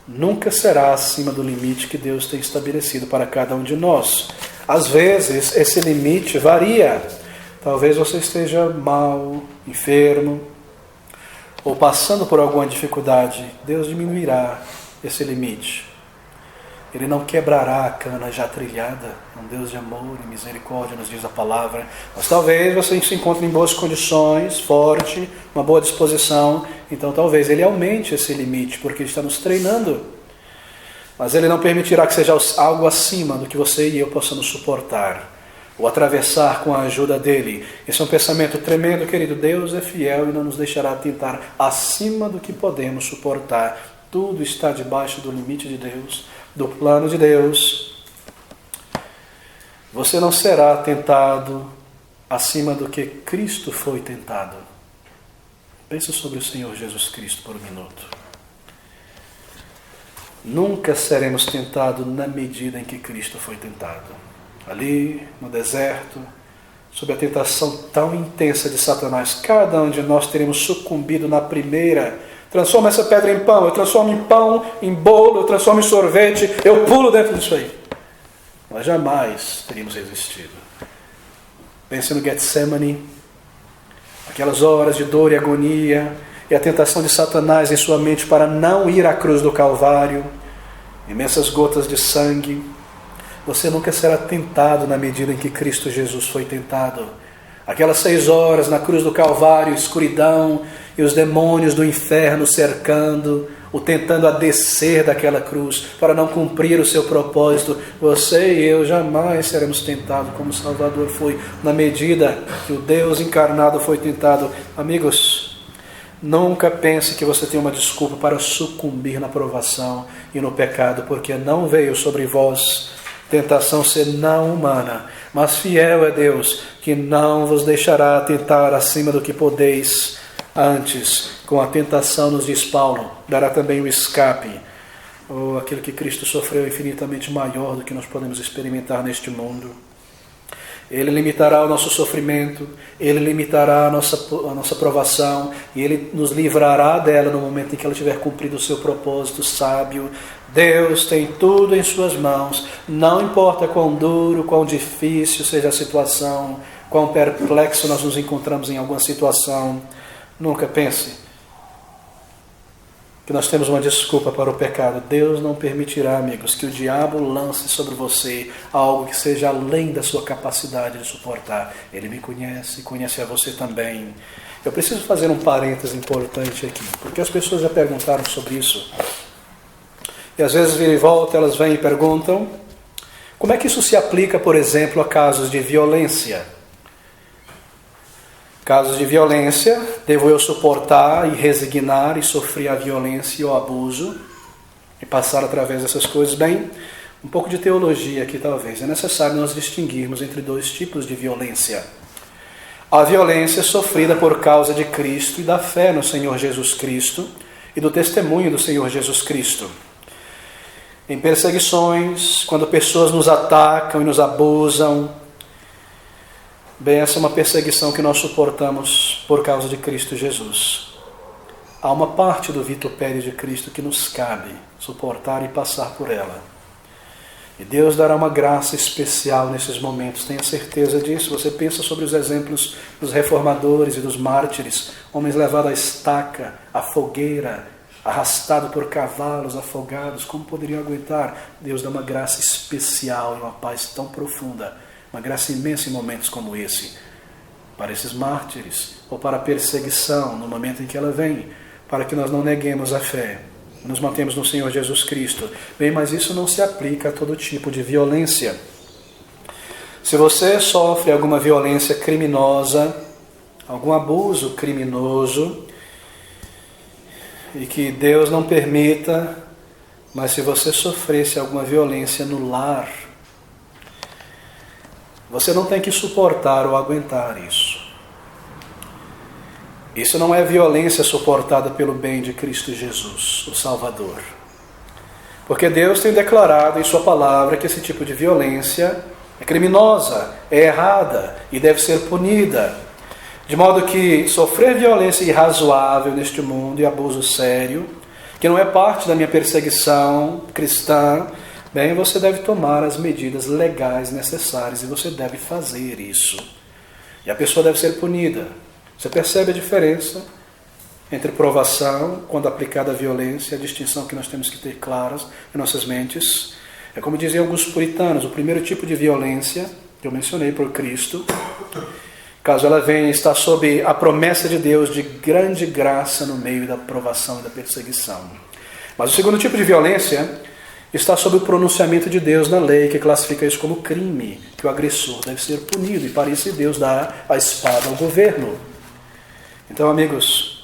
nunca será acima do limite que Deus tem estabelecido para cada um de nós. Às vezes, esse limite varia. Talvez você esteja mal, enfermo, ou passando por alguma dificuldade. Deus diminuirá esse limite. Ele não quebrará a cana já trilhada. É um Deus de amor e misericórdia, nos diz a palavra. Mas talvez você se encontre em boas condições, forte, uma boa disposição. Então talvez Ele aumente esse limite, porque Ele está nos treinando. Mas Ele não permitirá que seja algo acima do que você e eu possamos suportar ou atravessar com a ajuda dEle. Esse é um pensamento tremendo, querido. Deus é fiel e não nos deixará tentar acima do que podemos suportar. Tudo está debaixo do limite de Deus, do plano de Deus. Você não será tentado acima do que Cristo foi tentado. Pense sobre o Senhor Jesus Cristo por um minuto. Nunca seremos tentados na medida em que Cristo foi tentado. Ali, no deserto, sob a tentação tão intensa de Satanás, cada um de nós teremos sucumbido na primeira. Transforma essa pedra em pão, eu transformo em pão, em bolo, eu transformo em sorvete, eu pulo dentro disso aí. Nós jamais teríamos resistido. Pense no Getsemane, aquelas horas de dor e agonia, e a tentação de Satanás em sua mente para não ir à cruz do Calvário, imensas gotas de sangue. Você nunca será tentado na medida em que Cristo Jesus foi tentado. Aquelas 6 horas na cruz do Calvário, escuridão, e os demônios do inferno cercando, o tentando a descer daquela cruz, para não cumprir o seu propósito. Você e eu jamais seremos tentados como o Salvador foi, na medida que o Deus encarnado foi tentado. Amigos, nunca pense que você tem uma desculpa para sucumbir na provação e no pecado, porque não veio sobre vós tentação senão humana, mas fiel é Deus, que não vos deixará tentar acima do que podeis. Antes, com a tentação, nos diz Paulo, dará também o escape, ou aquilo que Cristo sofreu infinitamente maior do que nós podemos experimentar neste mundo. Ele limitará o nosso sofrimento, Ele limitará a nossa provação, e Ele nos livrará dela no momento em que ela tiver cumprido o seu propósito sábio. Deus tem tudo em suas mãos, não importa quão duro, quão difícil seja a situação, quão perplexo nós nos encontramos em alguma situação. Nunca pense que nós temos uma desculpa para o pecado. Deus não permitirá, amigos, que o diabo lance sobre você algo que seja além da sua capacidade de suportar. Ele me conhece, conhece a você também. Eu preciso fazer um parêntese importante aqui, porque as pessoas já perguntaram sobre isso. E às vezes vira e volta, elas vêm e perguntam: como é que isso se aplica, por exemplo, a casos de violência? Casos de violência, devo eu suportar e resignar e sofrer a violência e o abuso e passar através dessas coisas? Bem, um pouco de teologia aqui talvez. É necessário nós distinguirmos entre 2 tipos de violência. A violência sofrida por causa de Cristo e da fé no Senhor Jesus Cristo e do testemunho do Senhor Jesus Cristo. Em perseguições, quando pessoas nos atacam e nos abusam, bem, essa é uma perseguição que nós suportamos por causa de Cristo Jesus. Há uma parte do vitupério de Cristo que nos cabe suportar e passar por ela. E Deus dará uma graça especial nesses momentos, tenha certeza disso. Você pensa sobre os exemplos dos reformadores e dos mártires, homens levados à estaca, à fogueira, arrastados por cavalos, afogados, como poderiam aguentar? Deus dá uma graça especial e uma paz tão profunda, uma graça imensa em momentos como esse, para esses mártires, ou para a perseguição, no momento em que ela vem, para que nós não neguemos a fé, nos mantemos no Senhor Jesus Cristo. Bem, mas isso não se aplica a todo tipo de violência. Se você sofre alguma violência criminosa, algum abuso criminoso, e que Deus não permita, mas se você sofresse alguma violência no lar, você não tem que suportar ou aguentar isso. Isso não é violência suportada pelo bem de Cristo Jesus, o Salvador. Porque Deus tem declarado em sua palavra que esse tipo de violência é criminosa, é errada e deve ser punida. De modo que sofrer violência irrazoável neste mundo e abuso sério, que não é parte da minha perseguição cristã, bem, você deve tomar as medidas legais necessárias e você deve fazer isso. E a pessoa deve ser punida. Você percebe a diferença entre provação, quando aplicada à violência, a distinção que nós temos que ter claras em nossas mentes. É como diziam alguns puritanos, o primeiro tipo de violência, que eu mencionei por Cristo, caso ela venha, está sob a promessa de Deus de grande graça no meio da provação e da perseguição. Mas o segundo tipo de violência está sob o pronunciamento de Deus na lei, que classifica isso como crime, que o agressor deve ser punido, e para isso Deus dá a espada ao governo. Então, amigos,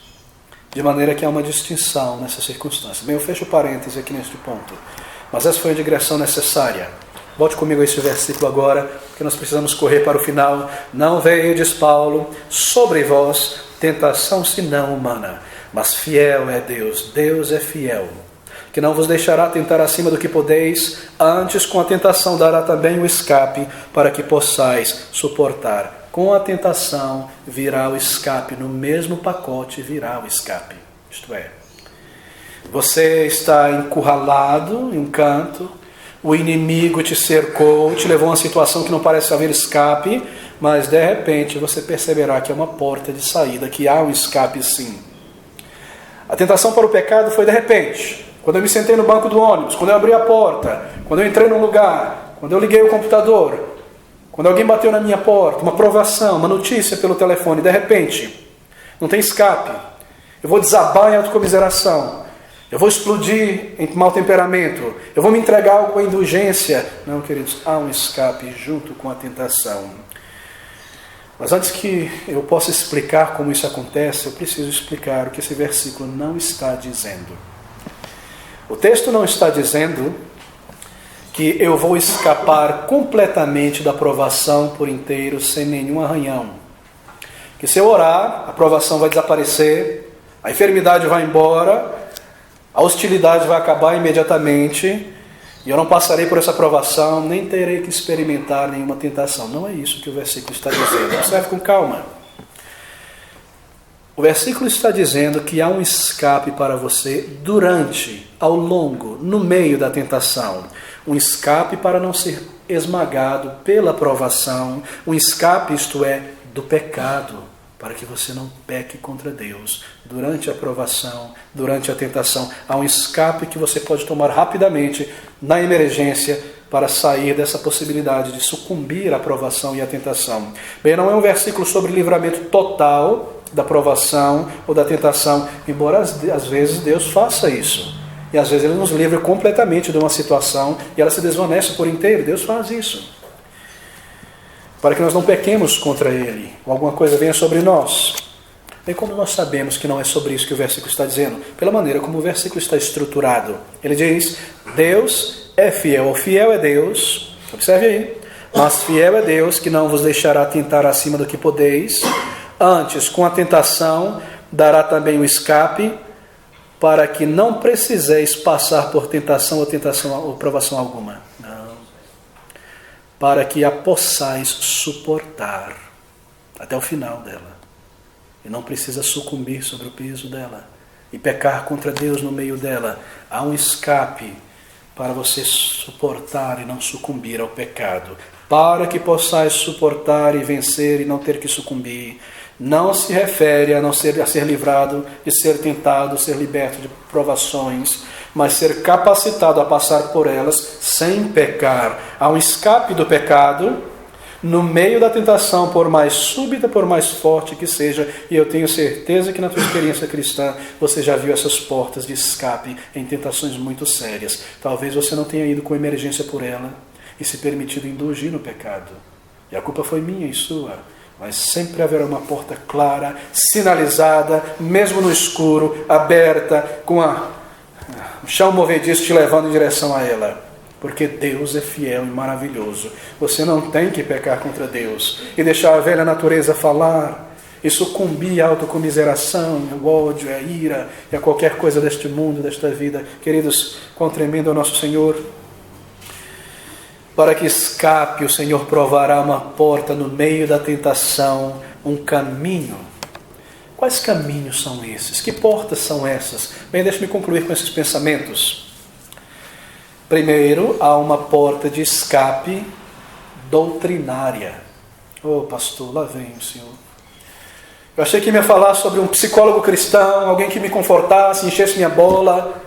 de maneira que há uma distinção nessa circunstância. Bem, eu fecho parênteses aqui neste ponto, mas essa foi a digressão necessária. Volte comigo a esse versículo agora, porque nós precisamos correr para o final. Não veio, diz Paulo, sobre vós tentação senão humana, mas fiel é Deus, Deus é fiel, que não vos deixará tentar acima do que podeis, antes com a tentação dará também o escape, para que possais suportar. Com a tentação virá o escape, no mesmo pacote virá o escape. Isto é, você está encurralado em um canto, o inimigo te cercou, te levou a uma situação que não parece haver escape, mas de repente você perceberá que é uma porta de saída, que há um escape sim. A tentação para o pecado foi de repente. Quando eu me sentei no banco do ônibus, quando eu abri a porta, quando eu entrei num lugar, quando eu liguei o computador, quando alguém bateu na minha porta, uma provação, uma notícia pelo telefone, de repente, não tem escape. Eu vou desabar em autocomiseração, eu vou explodir em mau temperamento, eu vou me entregar a alguma indulgência. Não, queridos, há um escape junto com a tentação. Mas antes que eu possa explicar como isso acontece, eu preciso explicar o que esse versículo não está dizendo. O texto não está dizendo que eu vou escapar completamente da provação por inteiro, sem nenhum arranhão. Que se eu orar, a provação vai desaparecer, a enfermidade vai embora, a hostilidade vai acabar imediatamente, e eu não passarei por essa provação, nem terei que experimentar nenhuma tentação. Não é isso que o versículo está dizendo. Observe com calma. O versículo está dizendo que há um escape para você durante, ao longo, no meio da tentação. Um escape para não ser esmagado pela provação. Um escape, isto é, do pecado, para que você não peque contra Deus. Durante a provação, durante a tentação, há um escape que você pode tomar rapidamente, na emergência, para sair dessa possibilidade de sucumbir à provação e à tentação. Bem, não é um versículo sobre livramento total da provação ou da tentação, embora às vezes Deus faça isso. E às vezes Ele nos livra completamente de uma situação e ela se desvanece por inteiro. Deus faz isso, para que nós não pequemos contra Ele, ou alguma coisa venha sobre nós. Bem, como nós sabemos que não é sobre isso que o versículo está dizendo? Pela maneira como o versículo está estruturado. Ele diz, Deus é fiel. O fiel é Deus, observe aí, mas fiel é Deus, que não vos deixará tentar acima do que podeis, antes, com a tentação, dará também o escape, para que não preciseis passar por tentação ou provação alguma. Não. Para que a possais suportar até o final dela. E não precisa sucumbir sobre o peso dela e pecar contra Deus no meio dela. Há um escape para você suportar e não sucumbir ao pecado. Para que possais suportar e vencer e não ter que sucumbir. Não se refere a ser livrado de ser tentado, ser liberto de provações, mas ser capacitado a passar por elas sem pecar. Há um escape do pecado no meio da tentação, por mais súbita, por mais forte que seja, e eu tenho certeza que na tua experiência cristã você já viu essas portas de escape em tentações muito sérias. Talvez você não tenha ido com emergência por ela e se permitido indulgir no pecado. E a culpa foi minha e sua. Mas sempre haverá uma porta clara, sinalizada, mesmo no escuro, aberta, com o chão movediço te levando em direção a ela. Porque Deus é fiel e maravilhoso. Você não tem que pecar contra Deus e deixar a velha natureza falar e sucumbir à autocomiseração, ao ódio, à ira e a qualquer coisa deste mundo, desta vida. Queridos, quão tremendo é o nosso Senhor. Para que escape, o Senhor provará uma porta no meio da tentação, um caminho. Quais caminhos são esses? Que portas são essas? Bem, deixe-me concluir com esses pensamentos. Primeiro, há uma porta de escape doutrinária. Oh, pastor, lá vem o Senhor. Eu achei que ia falar sobre um psicólogo cristão, alguém que me confortasse, enchesse minha bola,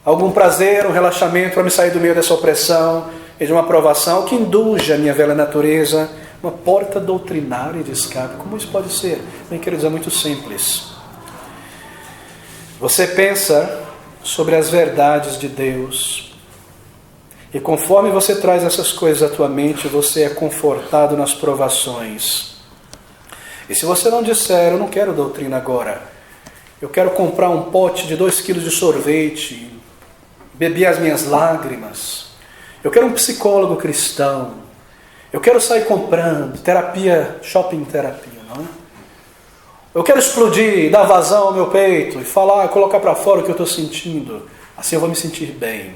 algum prazer, um relaxamento para me sair do meio dessa opressão e de uma provação que indulge a minha velha natureza. Uma porta doutrinária de escape. Como isso pode ser? Bem, queridos, é muito simples. Você pensa sobre as verdades de Deus, e conforme você traz essas coisas à tua mente, você é confortado nas provações. E se você não disser, eu não quero doutrina agora, eu quero comprar um pote de 2 quilos de sorvete, beber as minhas lágrimas, eu quero um psicólogo cristão, eu quero sair comprando, terapia, shopping terapia, não é? Eu quero explodir, dar vazão ao meu peito e falar, colocar para fora o que eu estou sentindo. Assim eu vou me sentir bem.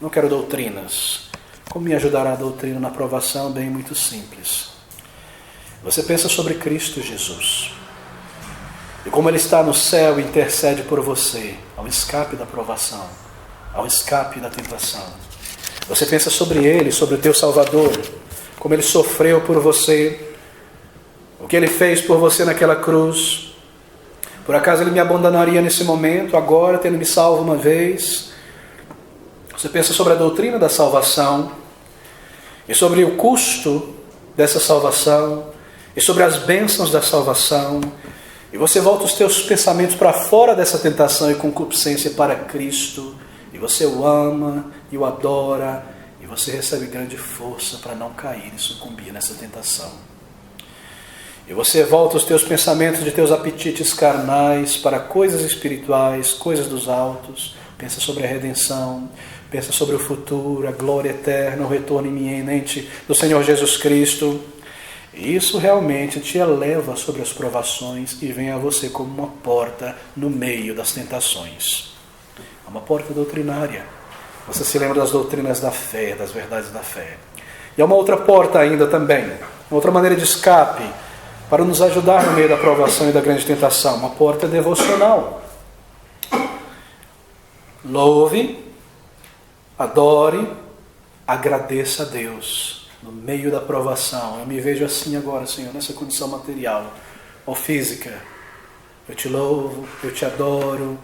Não quero doutrinas. Como me ajudará a doutrina na aprovação? Bem, muito simples. Você pensa sobre Cristo Jesus. E como Ele está no céu e intercede por você, ao escape da provação, ao escape da tentação. Você pensa sobre Ele, sobre o teu Salvador, como Ele sofreu por você, o que Ele fez por você naquela cruz. Por acaso Ele me abandonaria nesse momento, agora, tendo me salvo uma vez? Você pensa sobre a doutrina da salvação, e sobre o custo dessa salvação, e sobre as bênçãos da salvação, e você volta os teus pensamentos para fora dessa tentação e concupiscência para Cristo, e você o ama, e o adora, e você recebe grande força para não cair e sucumbir nessa tentação. E você volta os teus pensamentos de teus apetites carnais para coisas espirituais, coisas dos altos, pensa sobre a redenção, pensa sobre o futuro, a glória eterna, o retorno iminente do Senhor Jesus Cristo. E isso realmente te eleva sobre as provações e vem a você como uma porta no meio das tentações. É uma porta doutrinária. Você se lembra das doutrinas da fé, das verdades da fé. E há uma outra porta ainda também, uma outra maneira de escape para nos ajudar no meio da provação e da grande tentação. Uma porta devocional. Louve, adore, agradeça a Deus. No meio da provação, eu me vejo assim agora, Senhor, nessa condição material ou física. Eu te louvo, eu te adoro.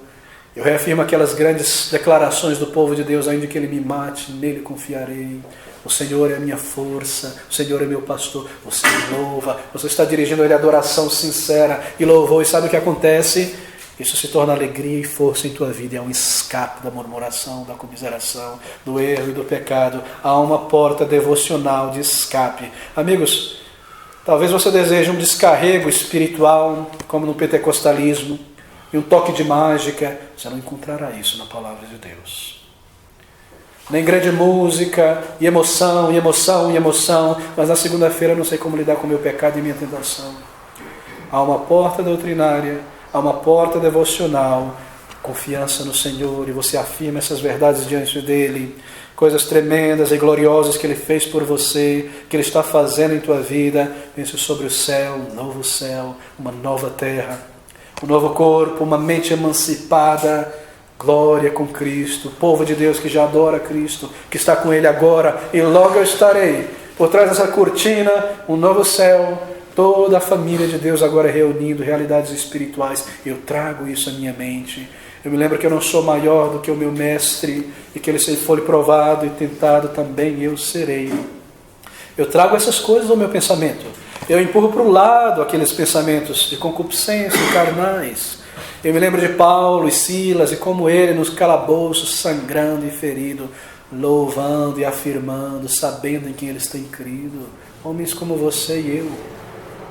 Eu reafirmo aquelas grandes declarações do povo de Deus, ainda que Ele me mate, nele confiarei. O Senhor é a minha força, o Senhor é meu pastor. Você me louva, você está dirigindo a Ele adoração sincera e louvor. E sabe o que acontece? Isso se torna alegria e força em tua vida. É um escape da murmuração, da comiseração, do erro e do pecado. Há uma porta devocional de escape. Amigos, talvez você deseje um descarrego espiritual, como no pentecostalismo, e um toque de mágica. Você não encontrará isso na palavra de Deus. Nem grande música, e emoção, e emoção, e emoção. Mas na segunda-feira eu não sei como lidar com o meu pecado e minha tentação. Há uma porta doutrinária, há uma porta devocional, confiança no Senhor, e você afirma essas verdades diante dEle, coisas tremendas e gloriosas que Ele fez por você, que Ele está fazendo em tua vida. Pense sobre o céu, um novo céu, uma nova terra, um novo corpo, uma mente emancipada, glória com Cristo, povo de Deus que já adora Cristo, que está com Ele agora, e logo eu estarei, por trás dessa cortina, um novo céu, toda a família de Deus agora reunindo realidades espirituais. Eu trago isso à minha mente. Eu me lembro que eu não sou maior do que o meu mestre, e que ele, se ele for provado e tentado, também eu serei. Eu trago essas coisas ao meu pensamento. Eu empurro para o lado aqueles pensamentos de concupiscência, carnais. Eu me lembro de Paulo e Silas, e como ele nos calabouços, sangrando e ferido, louvando e afirmando, sabendo em quem eles têm crido. Homens como você e eu.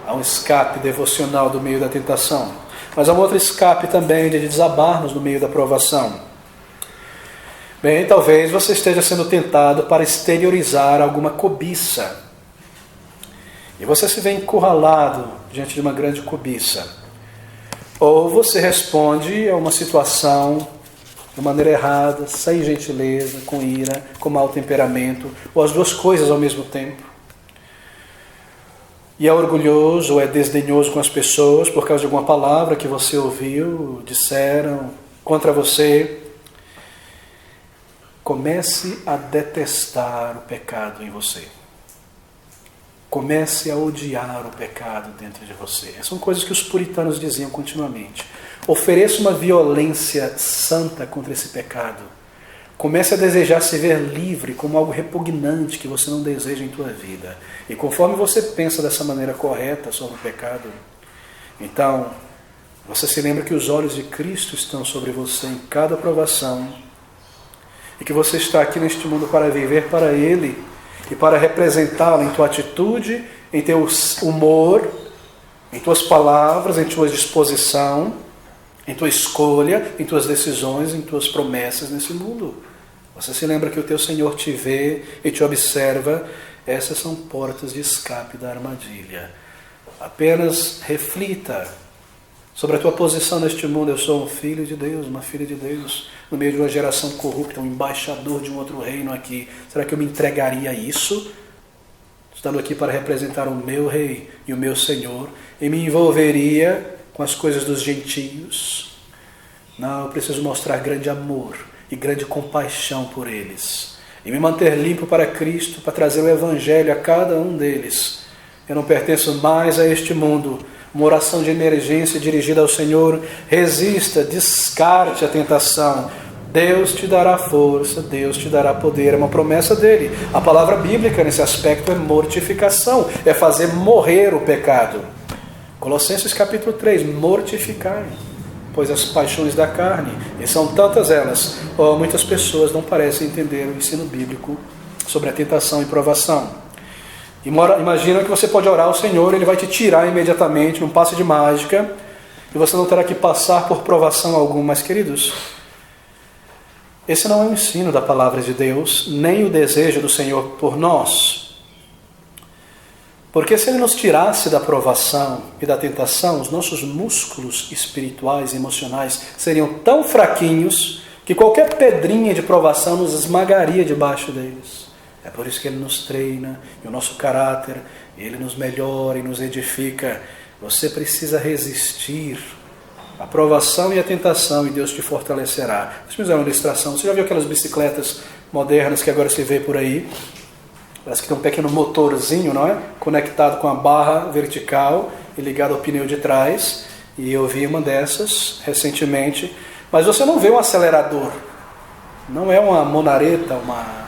Há um escape devocional do meio da tentação. Mas há um outro escape também de desabarmos no meio da provação. Bem, talvez você esteja sendo tentado para exteriorizar alguma cobiça. E você se vê encurralado diante de uma grande cobiça. Ou você responde a uma situação de maneira errada, sem gentileza, com ira, com mau temperamento, ou as duas coisas ao mesmo tempo. E é orgulhoso ou é desdenhoso com as pessoas por causa de alguma palavra que você ouviu, disseram contra você. Comece a detestar o pecado em você. Comece a odiar o pecado dentro de você. São coisas que os puritanos diziam continuamente. Ofereça uma violência santa contra esse pecado. Comece a desejar se ver livre como algo repugnante que você não deseja em tua vida. E conforme você pensa dessa maneira correta sobre o pecado, então você se lembra que os olhos de Cristo estão sobre você em cada provação, e que você está aqui neste mundo para viver para Ele e para representá-lo em tua atitude, em teu humor, em tuas palavras, em tua disposição, em tua escolha, em tuas decisões, em tuas promessas nesse mundo. Você se lembra que o teu Senhor te vê e te observa. Essas são portas de escape da armadilha. Apenas reflita sobre a tua posição neste mundo. Eu sou um filho de Deus, uma filha de Deus, no meio de uma geração corrupta, um embaixador de um outro reino aqui. Será que eu me entregaria a isso? Estando aqui para representar o meu rei e o meu Senhor, e me envolveria com as coisas dos gentios? Não, eu preciso mostrar grande amor e grande compaixão por eles, e me manter limpo para Cristo, para trazer o Evangelho a cada um deles. Eu não pertenço mais a este mundo. Uma oração de emergência dirigida ao Senhor: resista, descarte a tentação. Deus te dará força, Deus te dará poder. É uma promessa dele. A palavra bíblica nesse aspecto é mortificação, é fazer morrer o pecado. Colossenses capítulo 3, mortificai, pois as paixões da carne, e são tantas elas, muitas pessoas não parecem entender o ensino bíblico sobre a tentação e provação. Imagina que você pode orar ao Senhor, Ele vai te tirar imediatamente, num passe de mágica, e você não terá que passar por provação alguma. Mas, queridos, esse não é o ensino da palavra de Deus, nem o desejo do Senhor por nós. Porque se Ele nos tirasse da provação e da tentação, os nossos músculos espirituais e emocionais seriam tão fraquinhos que qualquer pedrinha de provação nos esmagaria debaixo deles. É por isso que Ele nos treina, e o nosso caráter, Ele nos melhora e nos edifica. Você precisa resistir à provação e à tentação, e Deus te fortalecerá. Deixa eu usar uma ilustração. Você já viu aquelas bicicletas modernas que agora se vê por aí? Parece que tem um pequeno motorzinho, não é? Conectado com a barra vertical e ligado ao pneu de trás. E eu vi uma dessas recentemente. Mas você não vê um acelerador. Não é uma monareta, uma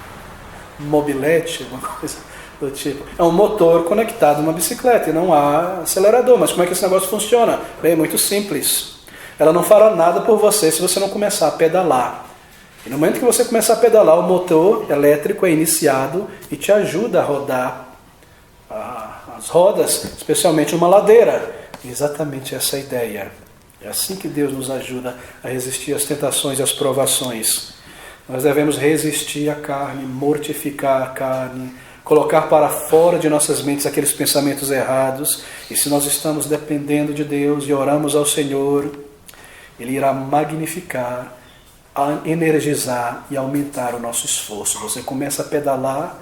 mobilete, uma coisa do tipo. É um motor conectado a uma bicicleta e não há acelerador. Mas como é que esse negócio funciona? Bem, é muito simples. Ela não fará nada por você se você não começar a pedalar. E no momento que você começar a pedalar, o motor elétrico é iniciado e te ajuda a rodar as rodas, especialmente numa ladeira. Exatamente essa é a ideia. É assim que Deus nos ajuda a resistir às tentações e às provações. Nós devemos resistir à carne, mortificar a carne, colocar para fora de nossas mentes aqueles pensamentos errados. E se nós estamos dependendo de Deus e oramos ao Senhor, Ele irá magnificar, energizar e aumentar o nosso esforço. Você começa a pedalar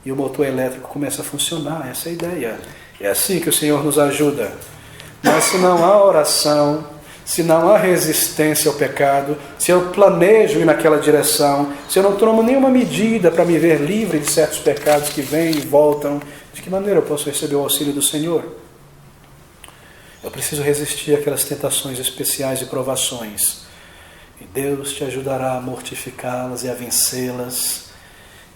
e o motor elétrico começa a funcionar. Essa é a ideia. É assim que o Senhor nos ajuda. Mas se não há oração, se não há resistência ao pecado, se eu planejo ir naquela direção, se eu não tomo nenhuma medida para me ver livre de certos pecados que vêm e voltam, de que maneira eu posso receber o auxílio do Senhor? Eu preciso resistir àquelas tentações especiais e provações. E Deus te ajudará a mortificá-las e a vencê-las.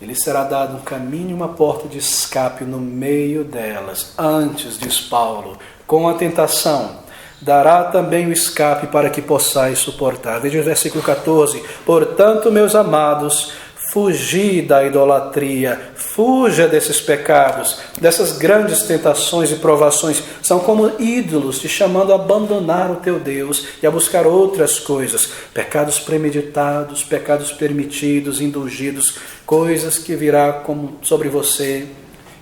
Ele será dado um caminho e uma porta de escape no meio delas. Antes, diz Paulo, com a tentação, dará também o escape para que possais suportar. Veja o versículo 14. Portanto, meus amados, fugi da idolatria, fuja desses pecados, dessas grandes tentações e provações. São como ídolos te chamando a abandonar o teu Deus e a buscar outras coisas. Pecados premeditados, pecados permitidos, indulgidos, coisas que virá sobre você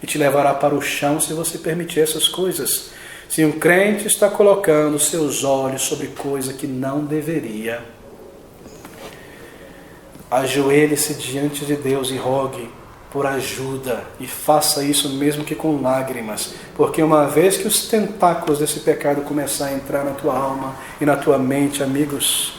e te levará para o chão se você permitir essas coisas. Se um crente está colocando seus olhos sobre coisa que não deveria, ajoelhe-se diante de Deus e rogue por ajuda, e faça isso mesmo que com lágrimas, porque uma vez que os tentáculos desse pecado começar a entrar na tua alma e na tua mente, amigos,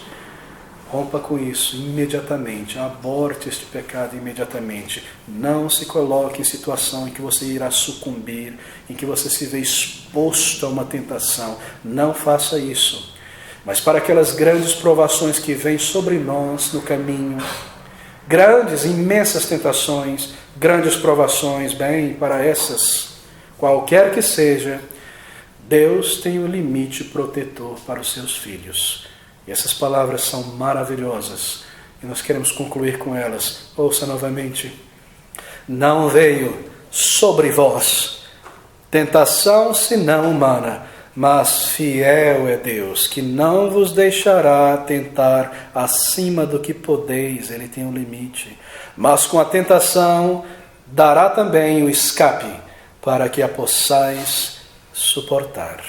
rompa com isso imediatamente, aborte este pecado imediatamente. Não se coloque em situação em que você irá sucumbir, em que você se vê exposto a uma tentação. Não faça isso. Mas para aquelas grandes provações que vêm sobre nós no caminho, grandes, imensas tentações, grandes provações, bem, para essas, qualquer que seja, Deus tem um limite protetor para os seus filhos. E essas palavras são maravilhosas e nós queremos concluir com elas. Ouça novamente. Não veio sobre vós tentação senão humana, mas fiel é Deus, que não vos deixará tentar acima do que podeis. Ele tem um limite. Mas com a tentação dará também o escape, para que a possais suportar.